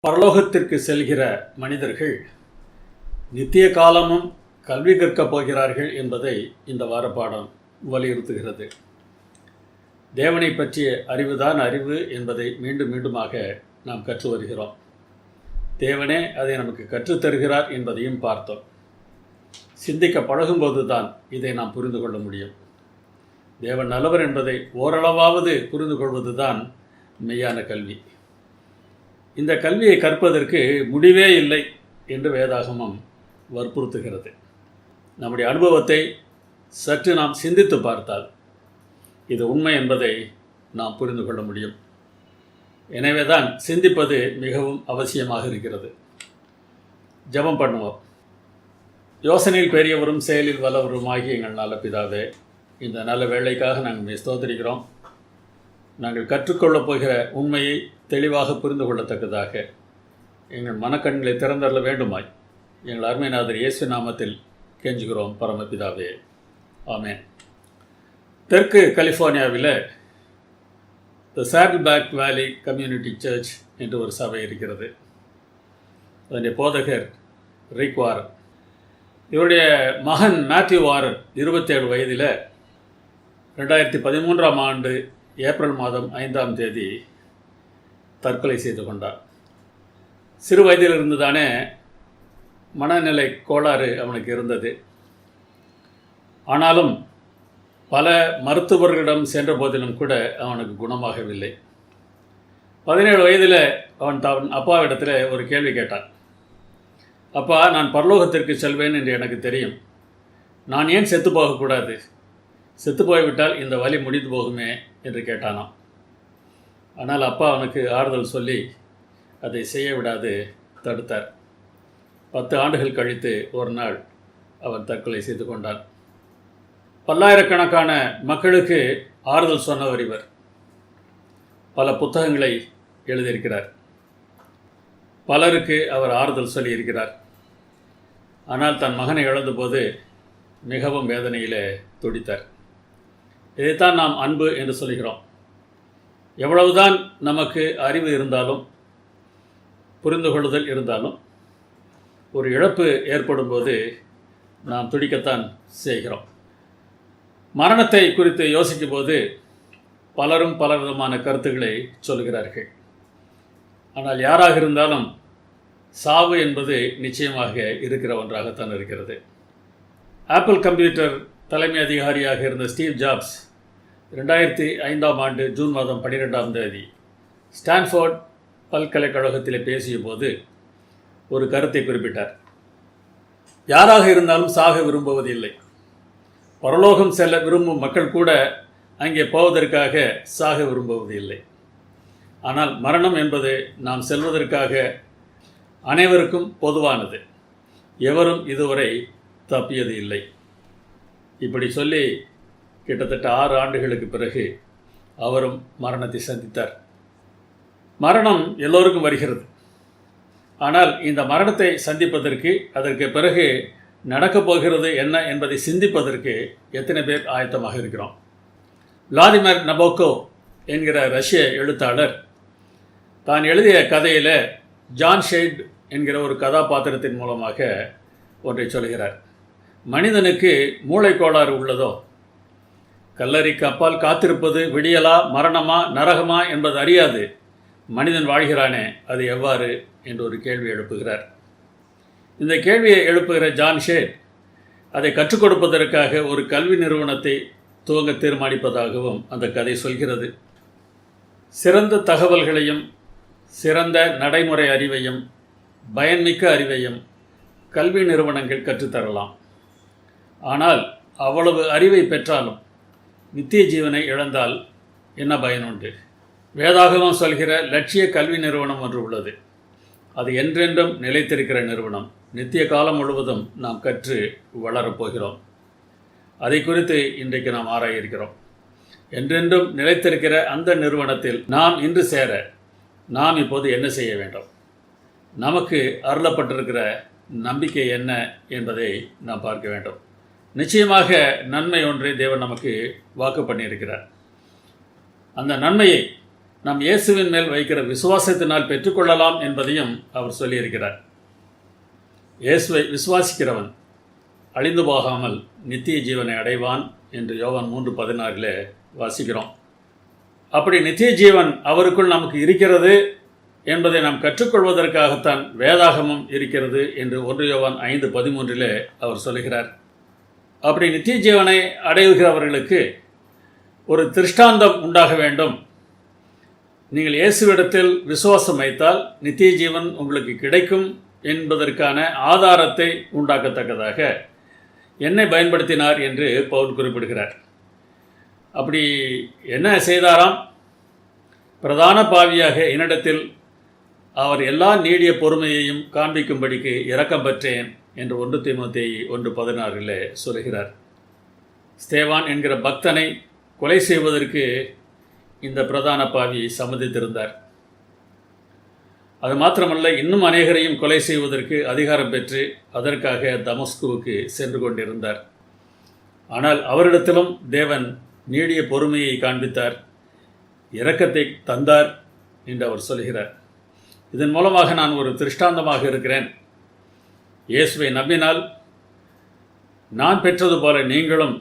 பரலோகத்திற்கு செல்கிற மனிதர்கள் நித்திய காலமும் கல்வி கற்கப் போகிறார்கள் என்பதை இந்த வாரப்பாடம் வலியுறுத்துகிறது. தேவனை பற்றிய அறிவுதான் அறிவு என்பதை மீண்டும் மீண்டுமாக நாம் கற்று வருகிறோம். தேவனே அதை நமக்கு கற்றுத்தருகிறார் என்பதையும் பார்த்தோம். சிந்திக்க பழகும்போது தான் இதை நாம் புரிந்து கொள்ள முடியும். தேவன் நல்லவர் என்பதை ஓரளவாவது புரிந்து கொள்வது தான் மெய்யான கல்வி. இந்த கல்வியை கற்பதற்கு முடிவே இல்லை என்று வேதாகமம் வற்புறுத்துகிறது. நம்முடைய அனுபவத்தை சற்று நாம் சிந்தித்து பார்த்தால் இது உண்மை என்பதை நாம் புரிந்து கொள்ள முடியும். எனவே தான் சிந்திப்பது மிகவும் அவசியமாக இருக்கிறது. ஜெபம் பண்ணுவோம். யோசனையில் பெரியவரும் செயலில் வல்லவருமாகி எங்கள் நல்ல பிதாவே, இந்த நல்ல வேளைக்காக நாங்கள் ஸ்தோத்திரிக்கிறோம். நாங்கள் கற்றுக்கொள்ளப் போகிற உண்மையை தெளிவாக புரிந்து கொள்ளத்தக்கதாக எங்கள் மனக்கண்களை திறந்தரல வேண்டுமாய் எங்கள் அருமைநாதர் இயேசு நாமத்தில் கெஞ்சுகிறோம் பரமபிதாவே, ஆமென். தெற்கு கலிஃபோர்னியாவில் த சாடில்பேக் வேலி கம்யூனிட்டி சர்ச் என்று ஒரு சபை இருக்கிறது. அதனுடைய போதகர் ரிக் வாரன். இவருடைய மகன் மேத்யூ வாரன் 27 வயதில் 2013ஆம் ஆண்டு ஏப்ரல் மாதம் 5ஆம் தேதி தற்கொலை செய்து கொண்டார். சிறு வயதிலிருந்து தானே மனநிலை கோளாறு அவனுக்கு இருந்தது. ஆனாலும் பல மருத்துவர்களிடம் சென்ற போதிலும் கூட அவனுக்கு குணமாகவில்லை. 17 வயதில் அவன் அப்பாவிடத்தில் ஒரு கேள்வி கேட்டான். அப்பா, நான் பரலோகத்திற்கு செல்வேன் என்று எனக்கு தெரியும். நான் ஏன் செத்து போகக்கூடாது? செத்து போய்விட்டால் இந்த வலி முடிந்து போகுமே என்று கேட்டானாம். ஆனால் அப்பா அவனுக்கு ஆறுதல் சொல்லி அதை செய்ய விடாது தடுத்தார். 10 ஆண்டுகள் கழித்து ஒரு நாள் அவன் தற்கொலை செய்து கொண்டான். பல்லாயிரக்கணக்கான மக்களுக்கு ஆறுதல் சொன்னவர் இவர். பல புத்தகங்களை எழுதியிருக்கிறார். பலருக்கு அவர் ஆறுதல் சொல்லியிருக்கிறார். ஆனால் தன் மகனை இழந்தபோது மிகவும் வேதனையிலே துடித்தார். இதைத்தான் நாம் அன்பு என்று சொல்கிறோம். எவ்வளவுதான் நமக்கு அறிவு இருந்தாலும் புரிந்து கொள்ளுதல் இருந்தாலும் ஒரு இழப்பு ஏற்படும் போது நாம் துடிக்கத்தான் செய்கிறோம். மரணத்தை குறித்து யோசிக்கும் போது பலரும் பலவிதமான கருத்துக்களை சொல்கிறார்கள். ஆனால் யாராக இருந்தாலும் சாவு என்பது நிச்சயமாக இருக்கிற ஒன்றாகத்தான் இருக்கிறது. ஆப்பிள் கம்ப்யூட்டர் தலைமை அதிகாரியாக இருந்த ஸ்டீவ் ஜாப்ஸ் 2005ஆம் ஆண்டு ஜூன் மாதம் 12ஆம் தேதி ஸ்டான்ஃபோர்ட் பல்கலைக்கழகத்தில் பேசிய போது ஒரு கருத்தை குறிப்பிட்டார். யாராக இருந்தாலும் சாக விரும்புவதில்லை. பரலோகம் செல்ல விரும்பும் மக்கள் கூட அங்கே போவதற்காக சாக விரும்புவதில்லை. ஆனால் மரணம் என்பது நாம் செல்வதற்காக அனைவருக்கும் பொதுவானது. எவரும் இதுவரை தப்பியது இல்லை. இப்படி சொல்லி கிட்டத்தட்ட 6 ஆண்டுகளுக்கு பிறகு அவரும் மரணத்தை சந்தித்தார். மரணம் எல்லோருக்கும் வருகிறது. ஆனால் இந்த மரணத்தை சந்திப்பதற்கு, அதற்கு பிறகு நடக்கப் போகிறது என்ன என்பதை சிந்திப்பதற்கு எத்தனை பேர் ஆயத்தமாக இருக்கிறோம்? விளாடிமிர் நபோக்கோவ் என்கிற ரஷ்ய எழுத்தாளர் தான் எழுதிய கதையில் ஜான் ஷெய்ட் என்கிற ஒரு கதாபாத்திரத்தின் மூலமாக ஒன்றை சொல்கிறார். மனிதனுக்கு மூளை கோளாறு உள்ளதோ? கல்லறைக்கு அப்பால் காத்திருப்பது விடியலா, மரணமா, நரகமா என்பது அறியாது மனிதன் வாழ்கிறானே, அது எவ்வாறு என்று ஒரு கேள்வி எழுப்புகிறார். இந்த கேள்வியை எழுப்புகிற ஜான் ஷேட் அதை கற்றுக் கொடுப்பதற்காக ஒரு கல்வி நிறுவனத்தை துவங்க தீர்மானிப்பதாகவும் அந்த கதை சொல்கிறது. சிறந்த தகவல்களையும் சிறந்த நடைமுறை அறிவையும் பயன்மிக்க அறிவையும் கல்வி நிறுவனங்கள் கற்றுத்தரலாம். ஆனால் அவ்வளவு அறிவை பெற்றாலும் நித்திய ஜீவனை இழந்தால் என்ன பயனுண்டு? வேதாகமம் சொல்கிற லட்சிய கல்வி நிறுவனம் ஒன்று உள்ளது. அது என்றென்றும் நிலைத்திருக்கிற நிறுவனம். நித்திய காலம் முழுவதும் நாம் கற்று வளரப்போகிறோம். அதை குறித்து இன்றைக்கு நாம் ஆராய இருக்கிறோம். என்றென்றும் நிலைத்திருக்கிற அந்த நிறுவனத்தில் நாம் இன்று சேர நாம் இப்போது என்ன செய்ய வேண்டும்? நமக்கு அருளப்பட்டிருக்கிற நம்பிக்கை என்ன என்பதை நாம் பார்க்க வேண்டும். நிச்சயமாக நன்மை ஒன்றை தேவன் நமக்கு வாக்கு பண்ணியிருக்கிறார். அந்த நன்மையை நாம் இயேசுவின் மேல் வைக்கிற விசுவாசத்தினால் பெற்றுக்கொள்ளலாம் என்பதையும் அவர் சொல்லியிருக்கிறார். இயேசுவை விசுவாசிக்கிறவன் அழிந்து போகாமல் நித்திய ஜீவனை அடைவான் என்று யோவான் 3:16 வாசிக்கிறோம். அப்படி நித்திய ஜீவன் அவருக்குள் நமக்கு இருக்கிறது என்பதை நாம் கற்றுக்கொள்வதற்காகத்தான் வேதாகமம் இருக்கிறது என்று 1 யோவான் 5:13 அவர் சொல்லுகிறார். அப்படி நித்திய ஜீவனை அடைகிறவர்களுக்கு ஒரு திருஷ்டாந்தம் உண்டாக வேண்டும். நீங்கள் இயேசுவிடத்தில் விசுவாசம் வைத்தால் நித்திய ஜீவன் உங்களுக்கு கிடைக்கும் என்பதற்கான ஆதாரத்தை உண்டாக்கத்தக்கதாக என்னை பயன்படுத்தினார் என்று பவுல் குறிப்பிடுகிறார். அப்படி என்ன செய்தாராம்? பிரதான பாவியாக என்னிடத்தில் அவர் எல்லா நீடிய பொறுமையையும் காண்பிக்கும்படிக்கு இரக்கம் பெற்றேன் என்று 1 தீமோத்தேயு 1:16 சொல்கிறார். ஸ்தேவான் என்கிற பக்தனை கொலை செய்வதற்கு இந்த பிரதான பாவி சம்மதித்திருந்தார். அது மாத்திரமல்ல, இன்னும் அநேகரையும் கொலை செய்வதற்கு அதிகாரம் பெற்று அதற்காக தமஸ்குவுக்கு சென்று கொண்டிருந்தார். ஆனால் அவரிடத்திலும் தேவன் நீடிய பொறுமையை காண்பித்தார், இரக்கத்தை தந்தார் என்று அவர் சொல்கிறார். இதன் மூலமாக நான் ஒரு திருஷ்டாந்தமாக இருக்கிறேன். இயேசுவை நம்பினால் நான் பெற்றது போல நீங்களும்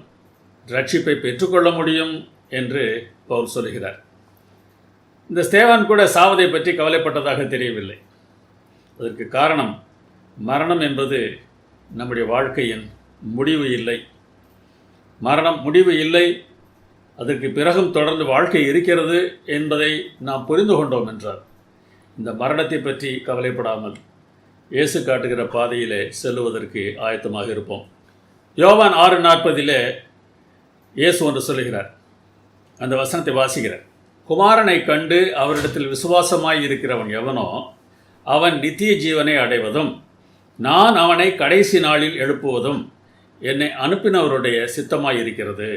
ரட்சிப்பை பெற்றுக்கொள்ள முடியும் என்று பவுல் சொல்கிறார். இந்த ஸ்தேவான் கூட சாவதை பற்றி கவலைப்பட்டதாக தெரியவில்லை. அதற்கு காரணம், மரணம் என்பது நம்முடைய வாழ்க்கையின் முடிவு இல்லை. மரணம் முடிவு இல்லை, அதற்கு பிறகும் தொடர்ந்து வாழ்க்கை இருக்கிறது என்பதை நாம் புரிந்து கொண்டோம் என்றால் இந்த மரணத்தை பற்றி கவலைப்படாமல் இயேசு காட்டுகிற பாதையிலே செல்லுவதற்கு ஆயத்தமாக இருப்போம். யோவான் 6:40 இயேசு ஒன்று சொல்லுகிறார். அந்த வசனத்தை வாசிக்கிறார். குமாரனை கண்டு அவரிடத்தில் விசுவாசமாய் இருக்கிறவன் எவனோ அவன் நித்திய ஜீவனை அடைவதும் நான் அவனை கடைசி நாளில் எழுப்புவதும் என்னை அனுப்பினவருடைய சித்தமாய் இருக்கிறது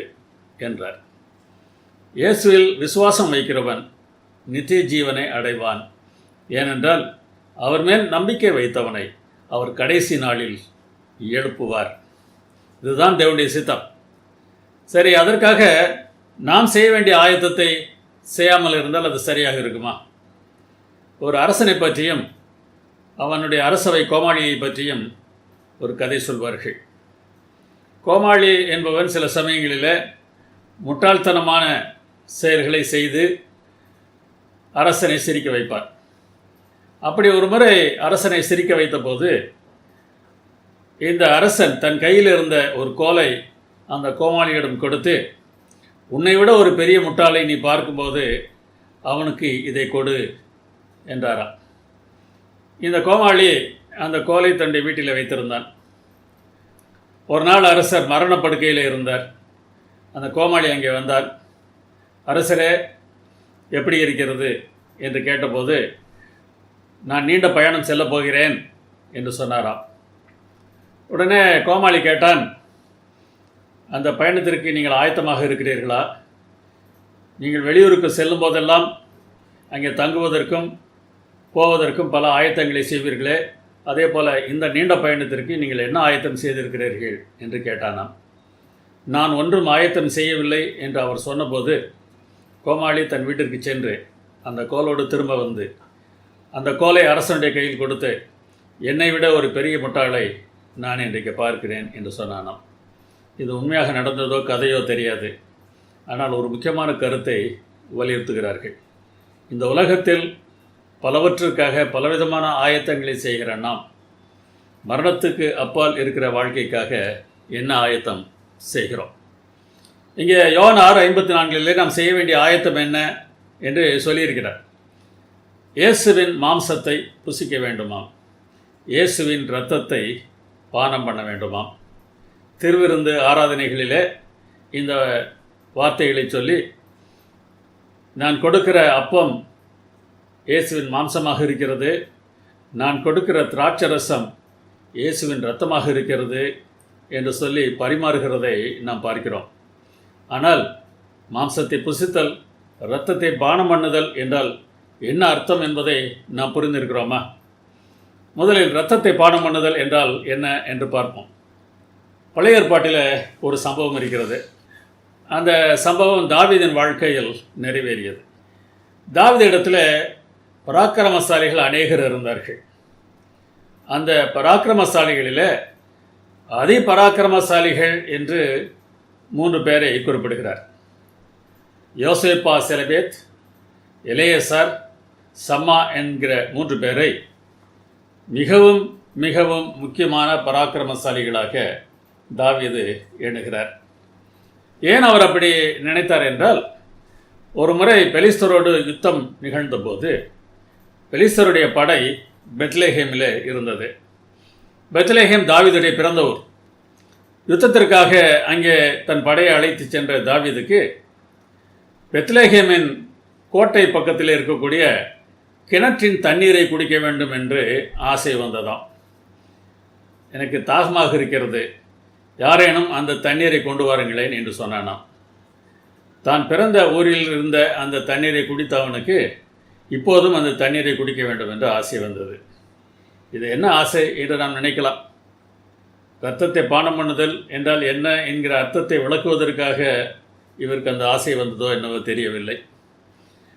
என்றார். இயேசுவில் விசுவாசம் வைக்கிறவன் நித்திய ஜீவனை அடைவான். ஏனென்றால் அவர் மேல் நம்பிக்கை வைத்தவனை அவர் கடைசி நாளில் எழுப்புவார். இதுதான் தேவனுடைய சித்தம். சரி, அதற்காக நாம் செய்ய வேண்டிய ஆயத்தத்தை செய்யாமல் இருந்தால் அது சரியாக இருக்குமா? ஒரு அரசனை பற்றியும் அவனுடைய அரசவை கோமாளியை பற்றியும் ஒரு கதை சொல்வார்கள். கோமாளி என்பவன் சில சமயங்களில் முட்டாள்தனமான செயல்களை செய்து அரசனை சிரிக்க வைப்பார். அப்படி ஒரு முறை அரசனை சிரிக்க வைத்த போது இந்த அரசன் தன் கையில் இருந்த ஒரு கோலை அந்த கோமாளியிடம் கொடுத்து, உன்னை விட ஒரு பெரிய முட்டாளை நீ பார்க்கும்போது அவனுக்கு இதை கொடு என்றாராம். இந்த கோமாளி அந்த கோலை தன்னுடைய வீட்டில் வைத்திருந்தான். ஒரு நாள் அரசர் மரணப்படுக்கையில் இருந்தார். அந்த கோமாளி அங்கே வந்தார். அரசரே, எப்படி இருக்கிறது என்று கேட்டபோது, நான் நீண்ட பயணம் செல்லப் போகிறேன் என்று சொன்னாராம். உடனே கோமாளி கேட்டான், அந்த பயணத்திற்கு நீங்கள் ஆயத்தமாக இருக்கிறீர்களா? நீங்கள் வெளியூருக்கு செல்லும் போதெல்லாம் அங்கே தங்குவதற்கும் போவதற்கும் பல ஆயத்தங்களை செய்வீர்களே, அதே போல் இந்த நீண்ட பயணத்திற்கு நீங்கள் என்ன ஆயத்தம் செய்திருக்கிறீர்கள் என்று கேட்டானாம். நான் ஒன்றும் ஆயத்தம் செய்யவில்லை என்று அவர் சொன்னபோது கோமாளி தன் வீட்டிற்கு சென்று அந்த கோலோடு திரும்ப வந்து அந்த கோலை அரசனுடைய கையில் கொடுத்து, என்னை விட ஒரு பெரிய முட்டாளை நான் இன்றைக்கு பார்க்கிறேன் என்று சொன்னானாம். இது உண்மையாக நடந்ததோ கதையோ தெரியாது. ஆனால் ஒரு முக்கியமான கருத்தை வலியுறுத்துகிறார்கள். இந்த உலகத்தில் பலவற்றிற்காக பலவிதமான ஆயத்தங்களை செய்கிற நாம் மரணத்துக்கு அப்பால் இருக்கிற வாழ்க்கைக்காக என்ன ஆயத்தம் செய்கிறோம்? இங்கே யோவான் 6:54 நாம் செய்ய வேண்டிய ஆயத்தம் என்ன என்று சொல்லியிருக்கிறார். இயேசுவின் மாம்சத்தை புசிக்க வேண்டுமாம், இயேசுவின் இரத்தத்தை பானம் பண்ண வேண்டுமாம். திருவிருந்து ஆராதனைகளிலே இந்த வார்த்தைகளை சொல்லி, நான் கொடுக்கிற அப்பம் இயேசுவின் மாம்சமாக இருக்கிறது, நான் கொடுக்கிற திராட்சரசம் இயேசுவின் இரத்தமாக இருக்கிறது என்று சொல்லி பரிமாறுகிறதை நாம் பார்க்கிறோம். ஆனால் மாம்சத்தை புசித்தல், இரத்தத்தை பானம் பண்ணுதல் என்றால் என்ன அர்த்தம் என்பதை நாம் புரிந்திருக்கிறோமா? முதலில் இரத்தத்தை பானம் பண்ணுதல் என்றால் என்ன என்று பார்ப்போம். பழைய ஏற்பாட்டில் ஒரு சம்பவம் இருக்கிறது. அந்த சம்பவம் தாவீதின் வாழ்க்கையில் நிறைவேறியது. தாவீது இடத்துல பராக்கிரமசாலிகள் அநேகர் இருந்தார்கள். அந்த பராக்கிரமசாலிகளில் அதி பராக்கிரமசாலிகள் என்று 3 பேரை குறிப்பிடுகிறார். யோசேப்பா செலபேத், எலேயசார், சம்மா என்கிற 3 பேரை மிகவும் மிகவும் முக்கியமான பராக்கிரமசாலிகளாக தாவீது எண்ணுகிறார். ஏன் அவர் அப்படி நினைத்தார் என்றால், ஒரு முறை பெலிஸ்தரோடு யுத்தம் நிகழ்ந்தபோது பெலிஸ்தருடைய படை பெத்லெஹேமில் இருந்தது. பெத்லெஹேம் தாவீதுடைய பிறந்த ஊர். யுத்தத்திற்காக அங்கே தன் படையை அழைத்து சென்ற தாவீதுக்கு பெத்லெஹேமின் கோட்டை பக்கத்தில் இருக்கக்கூடிய கிணற்றின் தண்ணீரை குடிக்க வேண்டும் என்று ஆசை வந்ததாம். எனக்கு தாகமாக இருக்கிறது, யாரேனும் அந்த தண்ணீரை கொண்டு வாருங்களேன் என்று சொன்னானாம். தான் பிறந்த ஊரில் இருந்த அந்த தண்ணீரை குடித்த அவனுக்கு இப்போதும் அந்த தண்ணீரை குடிக்க வேண்டும் என்று ஆசை வந்தது. இது என்ன ஆசை என்று நாம் நினைக்கலாம். இரத்தத்தை பானம் பண்ணுதல் என்றால் என்ன என்கிற அர்த்தத்தை விளக்குவதற்காக இவருக்கு அந்த ஆசை வந்ததோ என்னவோ தெரியவில்லை.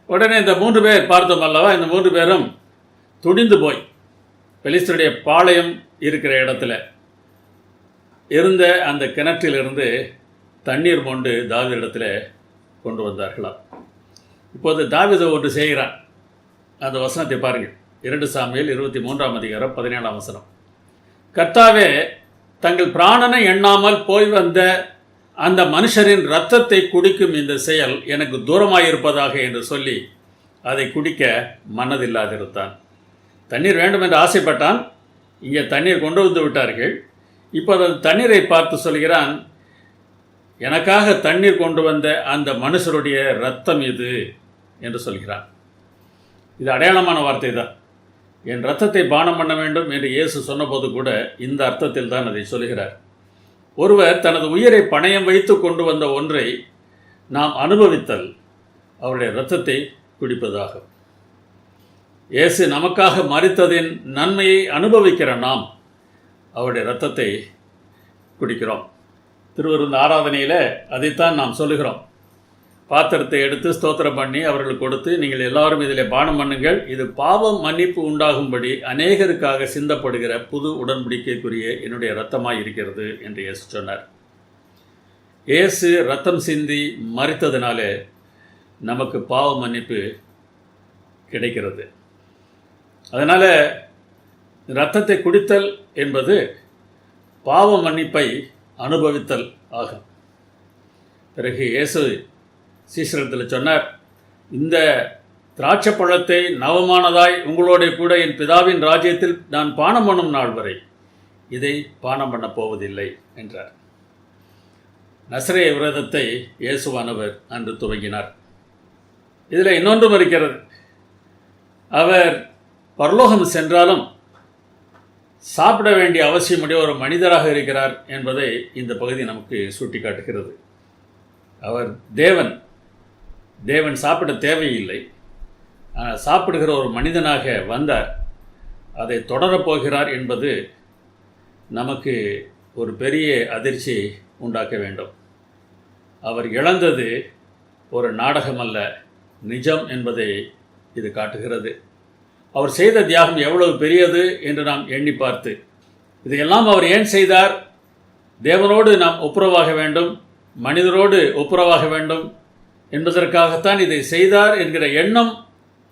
உடனே இந்த 3 பேர் பார்த்தோம் அல்லவா, இந்த 3 பேரும் துணிந்து போய் பெலிஸ்தருடைய பாளையம் இருக்கிற இடத்துல இருந்த அந்த கிணற்றிலிருந்து தண்ணீர் மொண்டு தாவீது இடத்துல கொண்டு வந்தார்களாம். இப்போது தாவீது ஒன்று செய்கிறான். அந்த வசனத்தை பாருங்கள். 2 சாமுவேல் 23ஆம் அதிகாரம் 17ஆம் வசனம். கர்த்தாவே, தங்கள் பிராணனை எண்ணாமல் போய் வந்த அந்த மனுஷரின் இரத்தத்தை குடிக்கும் இந்த செயல் எனக்கு தூரமாயிருப்பதாக என்று சொல்லி அதை குடிக்க மனதில்லாதிருந்தான். தண்ணீர் வேண்டும் என்று ஆசைப்பட்டான். இங்கே தண்ணீர் கொண்டு வந்து விட்டார்கள். இப்போ அந்த தண்ணீரை பார்த்து சொல்கிறான், எனக்காக தண்ணீர் கொண்டு வந்த அந்த மனுஷருடைய இரத்தம் இது என்று சொல்கிறான். இது அடையாளமான வார்த்தை தான். என் இரத்தத்தை பானம் பண்ண வேண்டும் என்று இயேசு சொன்னபோது கூட இந்த அர்த்தத்தில் தான் அதை சொல்கிறார். ஒருவர் தனது உயிரை பணயம் வைத்து கொண்டு வந்த ஒன்றை நாம் அனுபவித்தல் அவருடைய இரத்தத்தை குடிப்பதாகும். இயேசு நமக்காக மரித்ததின் நன்மையை அனுபவிக்கிற நாம் அவருடைய இரத்தத்தை குடிக்கிறோம். திருவிருந்து ஆராதனையில் அதைத்தான் நாம் சொல்லுகிறோம். பாத்திரத்தை எடுத்து ஸ்தோத்திரம் பண்ணி அவர்களுக்கு கொடுத்து, நீங்கள் எல்லாரும் இதில் பானம் பண்ணுங்கள், இது பாவம் மன்னிப்பு உண்டாகும்படி அநேகருக்காக சிந்தப்படுகிற புது உடன்படிக்கைக்குரிய என்னுடைய இரத்தமாய் இருக்கிறது என்று இயேசு சொன்னார். இயேசு இரத்தம் சிந்தி மரித்ததினாலே நமக்கு பாவ மன்னிப்பு கிடைக்கிறது. அதனால் இரத்தத்தை குடித்தல் என்பது பாவ மன்னிப்பை அனுபவித்தல் ஆகும். பிறகு இயேசு சீசரிடத்தில் சொன்னார், இந்த திராட்சை பழத்தை நவமானதாய் உங்களோட கூட என் பிதாவின் ராஜ்யத்தில் நான் பானம் பண்ணும் நாள் வரை இதை பானம் பண்ண போவதில்லை என்றார். நசரேய விரதத்தை இயேசுவானவர் அன்று துவங்கினார். இதில் இன்னொன்றும் இருக்கிறது. அவர் பரலோகம் சென்றாலும் சாப்பிட வேண்டிய அவசியமுடைய ஒரு மனிதராக இருக்கிறார் என்பதை இந்த பகுதி நமக்கு சுட்டி காட்டுகிறது. அவர் தேவன் சாப்பிட தேவையில்லை, ஆனால் சாப்பிடுகிற ஒரு மனிதனாக வந்தார். அதை தொடரப்போகிறார் என்பது நமக்கு ஒரு பெரிய அதிர்ச்சி உண்டாக்க வேண்டும். அவர் இழந்தது ஒரு நாடகம் அல்ல, நிஜம் என்பதை இது காட்டுகிறது. அவர் செய்த தியாகம் எவ்வளவு பெரியது என்று நாம் எண்ணி பார்த்து, இதையெல்லாம் அவர் ஏன் செய்தார்? தேவனோடு நாம் ஒப்புரவாக வேண்டும், மனிதரோடு ஒப்புரவாக வேண்டும் என்பதற்காகத்தான் இதை செய்தார் என்கிற எண்ணம்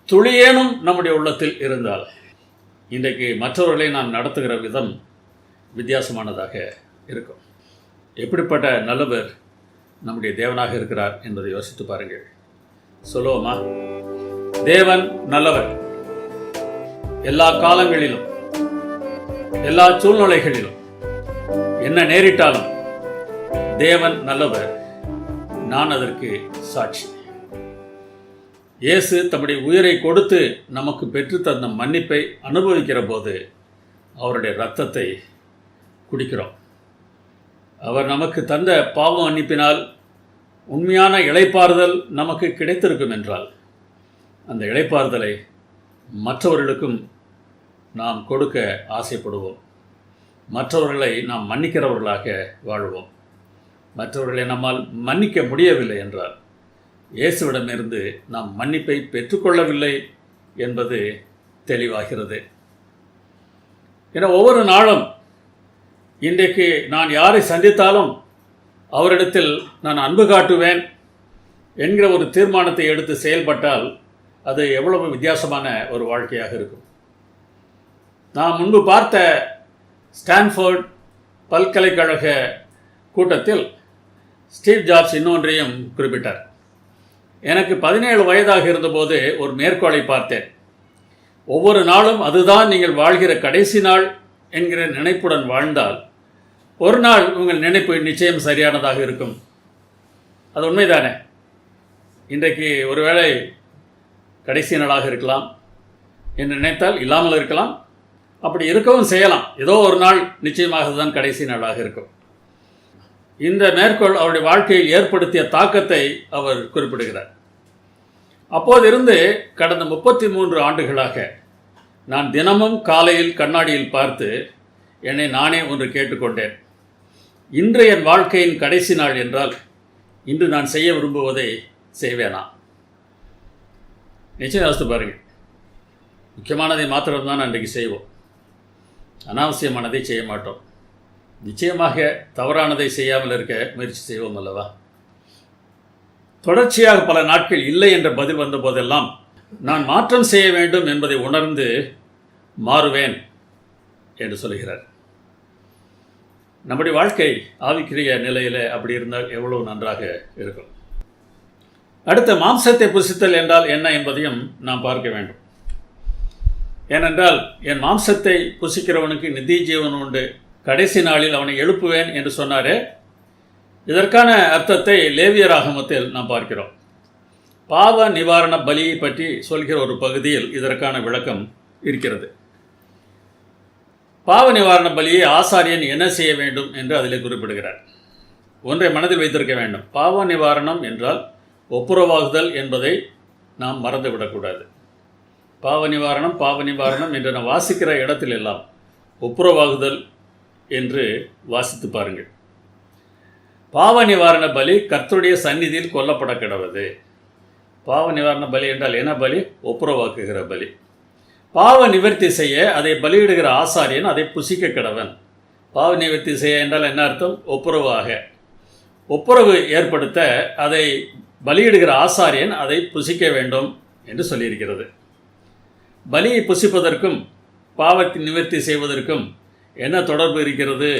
துளியேனும் நம்முடைய உள்ளத்தில் இருந்தால், இன்றைக்கு மற்றவர்களை நாம் நடத்துகிற விதம் வித்தியாசமானதாக இருக்கும். எப்படிப்பட்ட நல்லவர் நம்முடைய தேவனாக இருக்கிறார் என்பதை யோசித்து பாருங்கள். சொல்லுவோமா? தேவன் நல்லவர். எல்லா காலங்களிலும் எல்லா சூழ்நிலைகளிலும் என்ன நேரிட்டாலும் தேவன் நல்லவர். நான் அதற்கு சாட்சி. இயேசு தம்முடைய உயிரை கொடுத்து நமக்கு பெற்றுத்தந்த மன்னிப்பை அனுபவிக்கிற போது அவருடைய இரத்தத்தை குடிக்கிறோம். அவர் நமக்கு தந்த பாவ மன்னிப்பினால் உண்மையான இளைப்பாறுதல் நமக்கு கிடைத்திருக்கும் என்றால், அந்த இளைப்பாறுதலை மற்றவர்களுக்கும் நாம் கொடுக்க ஆசைப்படுவோம். மற்றவர்களை நாம் மன்னிக்கிறவர்களாக வாழ்வோம். மற்றவர்களை நம்மால் மன்னிக்க முடியவில்லை என்றால் இயேசுவிடமிருந்து நாம் மன்னிப்பை பெற்றுக்கொள்ளவில்லை என்பது தெளிவாகிறது. என ஒவ்வொரு நாளும் இன்றைக்கு நான் யாரை சந்தித்தாலும் அவரிடத்தில் நான் அன்பு காட்டுவேன் என்கிற ஒரு தீர்மானத்தை எடுத்து செயல்பட்டால் அது எவ்வளவு வித்தியாசமான ஒரு வாழ்க்கையாக இருக்கும். நான் முன்பு பார்த்த ஸ்டான்ஃபோர்ட் பல்கலைக்கழக கூட்டத்தில் ஸ்டீவ் ஜாப்ஸ் இன்னொன்றையும் குறிப்பிட்டார். எனக்கு 17 வயதாக இருந்தபோது ஒரு மேற்கோளை பார்த்தேன். ஒவ்வொரு நாளும் அதுதான் நீங்கள் வாழ்கிற கடைசி நாள் என்கிற நினைப்புடன் வாழ்ந்தால் ஒரு நாள் உங்கள் நினைப்பு நிச்சயம் சரியானதாக இருக்கும். அது உண்மைதானே? இன்றைக்கு ஒருவேளை கடைசி நாளாக இருக்கலாம் என்று நினைத்தால் இல்லாமல் இருக்கலாம், அப்படி இருக்கவும் செய்யலாம். ஏதோ ஒரு நாள் நிச்சயமாக தான் கடைசி நாளாக இருக்கும். இந்த மேற்கோள் அவருடைய வாழ்க்கையில் ஏற்படுத்திய தாக்கத்தை அவர் குறிப்பிடுகிறார். அப்போதிருந்து கடந்த 33 ஆண்டுகளாக நான் தினமும் காலையில் கண்ணாடியில் பார்த்து என்னை நானே ஒன்று கேட்டுக்கொண்டேன். இன்று என் வாழ்க்கையின் கடைசி நாள் என்றால் இன்று நான் செய்ய விரும்புவதை செய்வேனா? நிச்சயம் யோசித்து பாருங்கள். முக்கியமானதை மாத்திரம்தான் அன்றைக்கு செய்வோம், அனாவசியமானதை செய்ய மாட்டோம். நிச்சயமாக தவறானதை செய்யாமல் இருக்க முயற்சி செய்வோம் அல்லவா? தொடர்ச்சியாக பல நாட்கள் இல்லை என்ற பதில் வந்த போதெல்லாம் நான் மாற்றம் செய்ய வேண்டும் என்பதை உணர்ந்து மாறுவேன் என்று சொல்கிறார். நம்முடைய வாழ்க்கை ஆவிக்குரிய நிலையில் அப்படி இருந்தால் எவ்வளவு நன்றாக இருக்கும். அடுத்த மாம்சத்தை புசித்தல் என்றால் என்ன என்பதையும் நாம் பார்க்க வேண்டும். ஏனென்றால் என் மாம்சத்தை புசிக்கிறவனுக்கு நித்திய ஜீவன் உண்டு, கடைசி நாளில் அவனை எழுப்புவேன் என்று சொன்னாரே, இதற்கான அர்த்தத்தை லேவியராகமத்தில் நாம் பார்க்கிறோம். பாவ நிவாரண பலியை பற்றி சொல்கிற ஒரு பகுதியில் இதற்கான விளக்கம் இருக்கிறது. பாவ நிவாரண பலியை ஆசாரியன் என்ன செய்ய வேண்டும் என்று அதில் குறிப்பிடுகிறார். ஒன்றை மனதில் வைத்திருக்க வேண்டும். பாவ நிவாரணம் என்றால் ஒப்புரவாகுதல் என்பதை நாம் மறந்துவிடக்கூடாது. பாவ நிவாரணம் என்று நான் வாசிக்கிற இடத்தில் எல்லாம் ஒப்புரவாகுதல் என்று வாசித்து பாருங்கள். பாவ நிவாரண பலி கர்த்தருடைய சந்நிதியில் கொல்லப்பட கிடவது. பாவ நிவாரண பலி என்றால் என்ன பலி? ஒப்புரவாக்குகிற பலி. பாவ நிவர்த்தி செய்ய அதை பலியிடுகிற ஆசாரியன் அதை புசிக்க கிடவன். பாவ நிவர்த்தி செய்ய என்றால் என்ன அர்த்தம்? ஒப்புரவு ஏற்படுத்த அதை பலியிடுகிற ஆசாரியன் அதை புசிக்க வேண்டும் என்று சொல்லியிருக்கிறது. பலியை புசிப்பதற்கும் பாவத்தை நிவர்த்தி செய்வதற்கும் என்ன தொடர்பு இருக்கிறது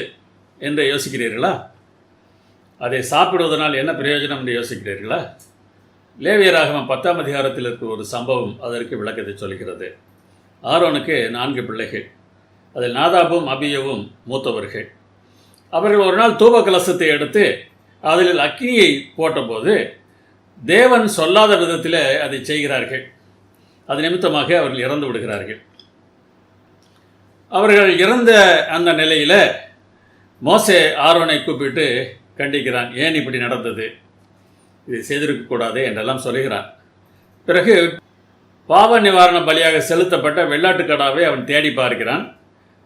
என்று யோசிக்கிறீர்களா? அதை சாப்பிடுவதனால் என்ன பிரயோஜனம் என்று யோசிக்கிறீர்களா? லேவியராகமம் 10ஆம் அதிகாரத்தில் இருக்கிற ஒரு சம்பவம் அதற்கு விளக்கத்தை சொல்கிறது. ஆரோனுக்கு 4 பிள்ளைகள். அதில் நாதாபும் அபியவும் மூத்தவர்கள். அவர்கள் ஒரு நாள் தூப கலசத்தை எடுத்து அதில் அக்கினியை போட்டபோது தேவன் சொல்லாத விதத்தில் அதை செய்கிறார்கள். அது நிமித்தமாக அவர்கள் இறந்து விடுகிறார்கள். அவர்கள் இறந்த அந்த நிலையில் மோசே ஆரோனை கூப்பிட்டு கண்டிக்கிறான். ஏன் இப்படி நடந்தது? இதை செய்திருக்கக்கூடாது என்றெல்லாம் சொல்லுகிறான். பிறகு பாவ நிவாரண பலியாக செலுத்தப்பட்ட வெள்ளாட்டுக்கடாவை அவன் தேடி பார்க்கிறான்.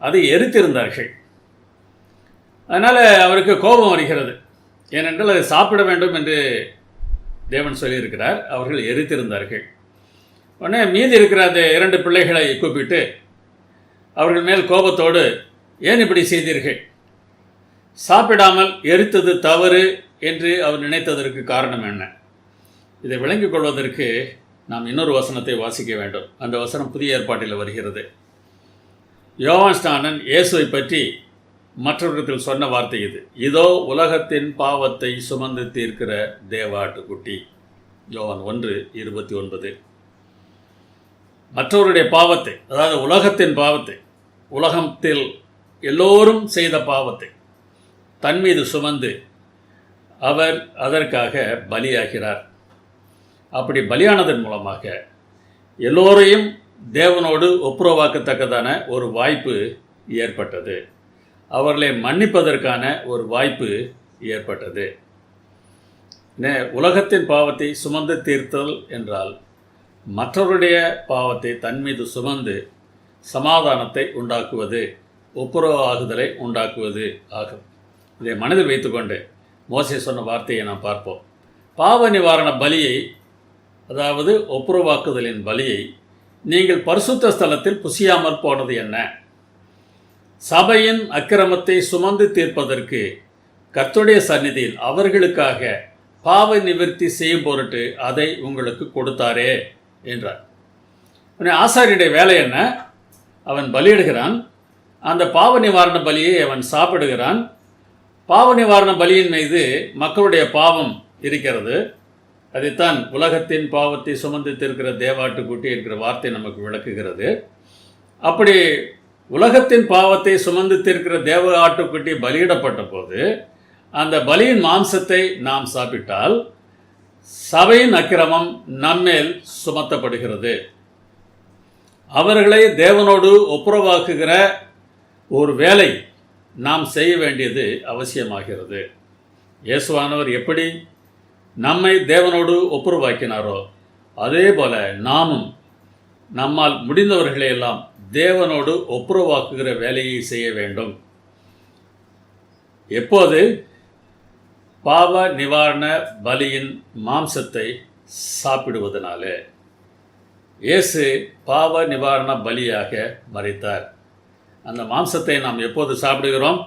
அதை எரித்திருந்தார்கள். அதனால் அவருக்கு கோபம் வருகிறது. ஏனென்றால் அதை சாப்பிட வேண்டும் என்று தேவன் சொல்லியிருக்கிறார். அவர்கள் எரித்திருந்தார்கள். உடனே மீதி இருக்கிற அந்த 2 பிள்ளைகளை கூப்பிட்டு அவர்கள் மேல் கோபத்தோடு, ஏன் இப்படி செய்தீர்கள்? சாப்பிடாமல் எரித்தது தவறு என்று அவர் நினைத்ததற்கு காரணம் என்ன? இதை விளங்கிக் கொள்வதற்கு நாம் இன்னொரு வசனத்தை வாசிக்க வேண்டும். அந்த வசனம் புதிய ஏற்பாட்டில் வருகிறது. யோவான் ஸ்நானன் இயேசுவை பற்றி மற்றவர்களிடத்தில் சொன்ன வார்த்தை இது. இதோ உலகத்தின் பாவத்தை சுமந்து தீர்க்கிற தேவாட்டுக்குட்டி. யோவான் 1:29. மற்றவருடைய பாவத்தை, அதாவது உலகத்தின் பாவத்தை, உலகத்தில் எல்லோரும் செய்த பாவத்தை தன் மீது சுமந்து அவர் அதற்காக பலியாகிறார். அப்படி பலியானதன் மூலமாக எல்லோரையும் தேவனோடு ஒப்புரவாக்கத்தக்கதான ஒரு வாய்ப்பு ஏற்பட்டது. அவர்களை மன்னிப்பதற்கான ஒரு வாய்ப்பு ஏற்பட்டது. உலகத்தின் பாவத்தை சுமந்து தீர்த்தல் என்றால் மற்றவருடைய பாவத்தை தன் மீது சுமந்து சமாதானத்தை உண்டாக்குவது, ஒப்புரவாகுதலை உண்டாக்குவது ஆகும். இதை மனதில் வைத்துக்கொண்டு மோசே சொன்ன வார்த்தையை நாம் பார்ப்போம். பாவ நிவாரண பலியை, அதாவது ஒப்புரவாக்குதலின் பலியை நீங்கள் பரிசுத்த ஸ்தலத்தில் புசியாமல் போனது என்ன? சபையின் அக்கிரமத்தை சுமந்து தீர்ப்பதற்கு கர்த்தருடைய சந்நிதியில் அவர்களுக்காக பாவ நிவர்த்தி செய்யும் பொருட்டு அதை உங்களுக்கு கொடுத்தாரே என்றார். ஆசாரியனுடைய வேலை என்ன? அவன் பலியிடுகிறான். அந்த பாவ நிவாரண பலியை அவன் சாப்பிடுகிறான். பாவ நிவாரண பலியின் மீது மக்களுடைய பாவம் இருக்கிறது. அதைத்தான் உலகத்தின் பாவத்தை சுமந்து தீர்க்கிற தேவாட்டுக்குட்டி என்கிற வார்த்தை நமக்கு விளக்குகிறது. அப்படி உலகத்தின் பாவத்தை சுமந்து தீர்க்கிற தேவ ஆட்டுக்குட்டி பலியிடப்பட்ட போது அந்த பலியின் மாம்சத்தை நாம் சாப்பிட்டால் சபையின் அக்கிரமம் நம்மேல் சுமத்தப்படுகிறது. அவர்களை தேவனோடு ஒப்புரவாக்குகிற ஒரு வேலை நாம் செய்ய வேண்டியது அவசியமாகிறது. இயேசுவானவர் எப்படி நம்மை தேவனோடு ஒப்புரவாக்கினாரோ அதே போல நாமும் நம்மால் முடிந்தவர்களையெல்லாம் தேவனோடு ஒப்புரவாக்குகிற வேலையை செய்ய வேண்டும். எப்போது? பாவ நிவாரண பலியின் மாம்சத்தை சாப்பிடுவதனாலே. இயேசு பாவ நிவாரண பலியாக மரித்தார். அந்த மாம்சத்தை நாம் எப்போது சாப்பிடுகிறோம்?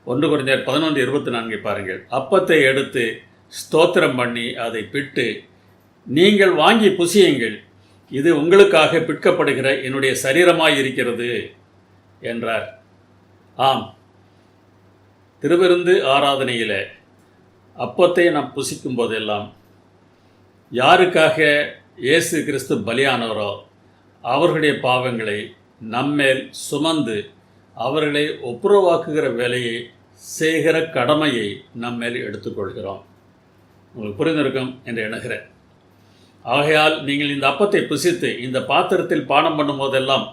1 கொரிந்தியர் 11:24 பாருங்கள். அப்பத்தை எடுத்து ஸ்தோத்திரம் பண்ணி அதை பிட்டு, நீங்கள் வாங்கி புசியுங்கள், இது உங்களுக்காக பிற்கப்படுகிற என்னுடைய சரீரமாய் இருக்கிறது என்றார். ஆம், திருவிருந்து ஆராதனையில் அப்பத்தை நாம் புசிக்கும் போதெல்லாம் யாருக்காக இயேசு கிறிஸ்து பலியானவரோ அவர்களுடைய பாவங்களை நம்மேல் சுமந்து அவர்களை ஒப்புரவாக்குகிற வேலையை செய்கிற கடமையை நம்மேல் எடுத்துக்கொள்கிறோம். உங்களுக்கு புரிந்திருக்கும் என்று எண்ணுகிறேன். ஆகையால் நீங்கள் இந்த அப்பத்தை புசித்து இந்த பாத்திரத்தில் பானம் பண்ணும் போதெல்லாம்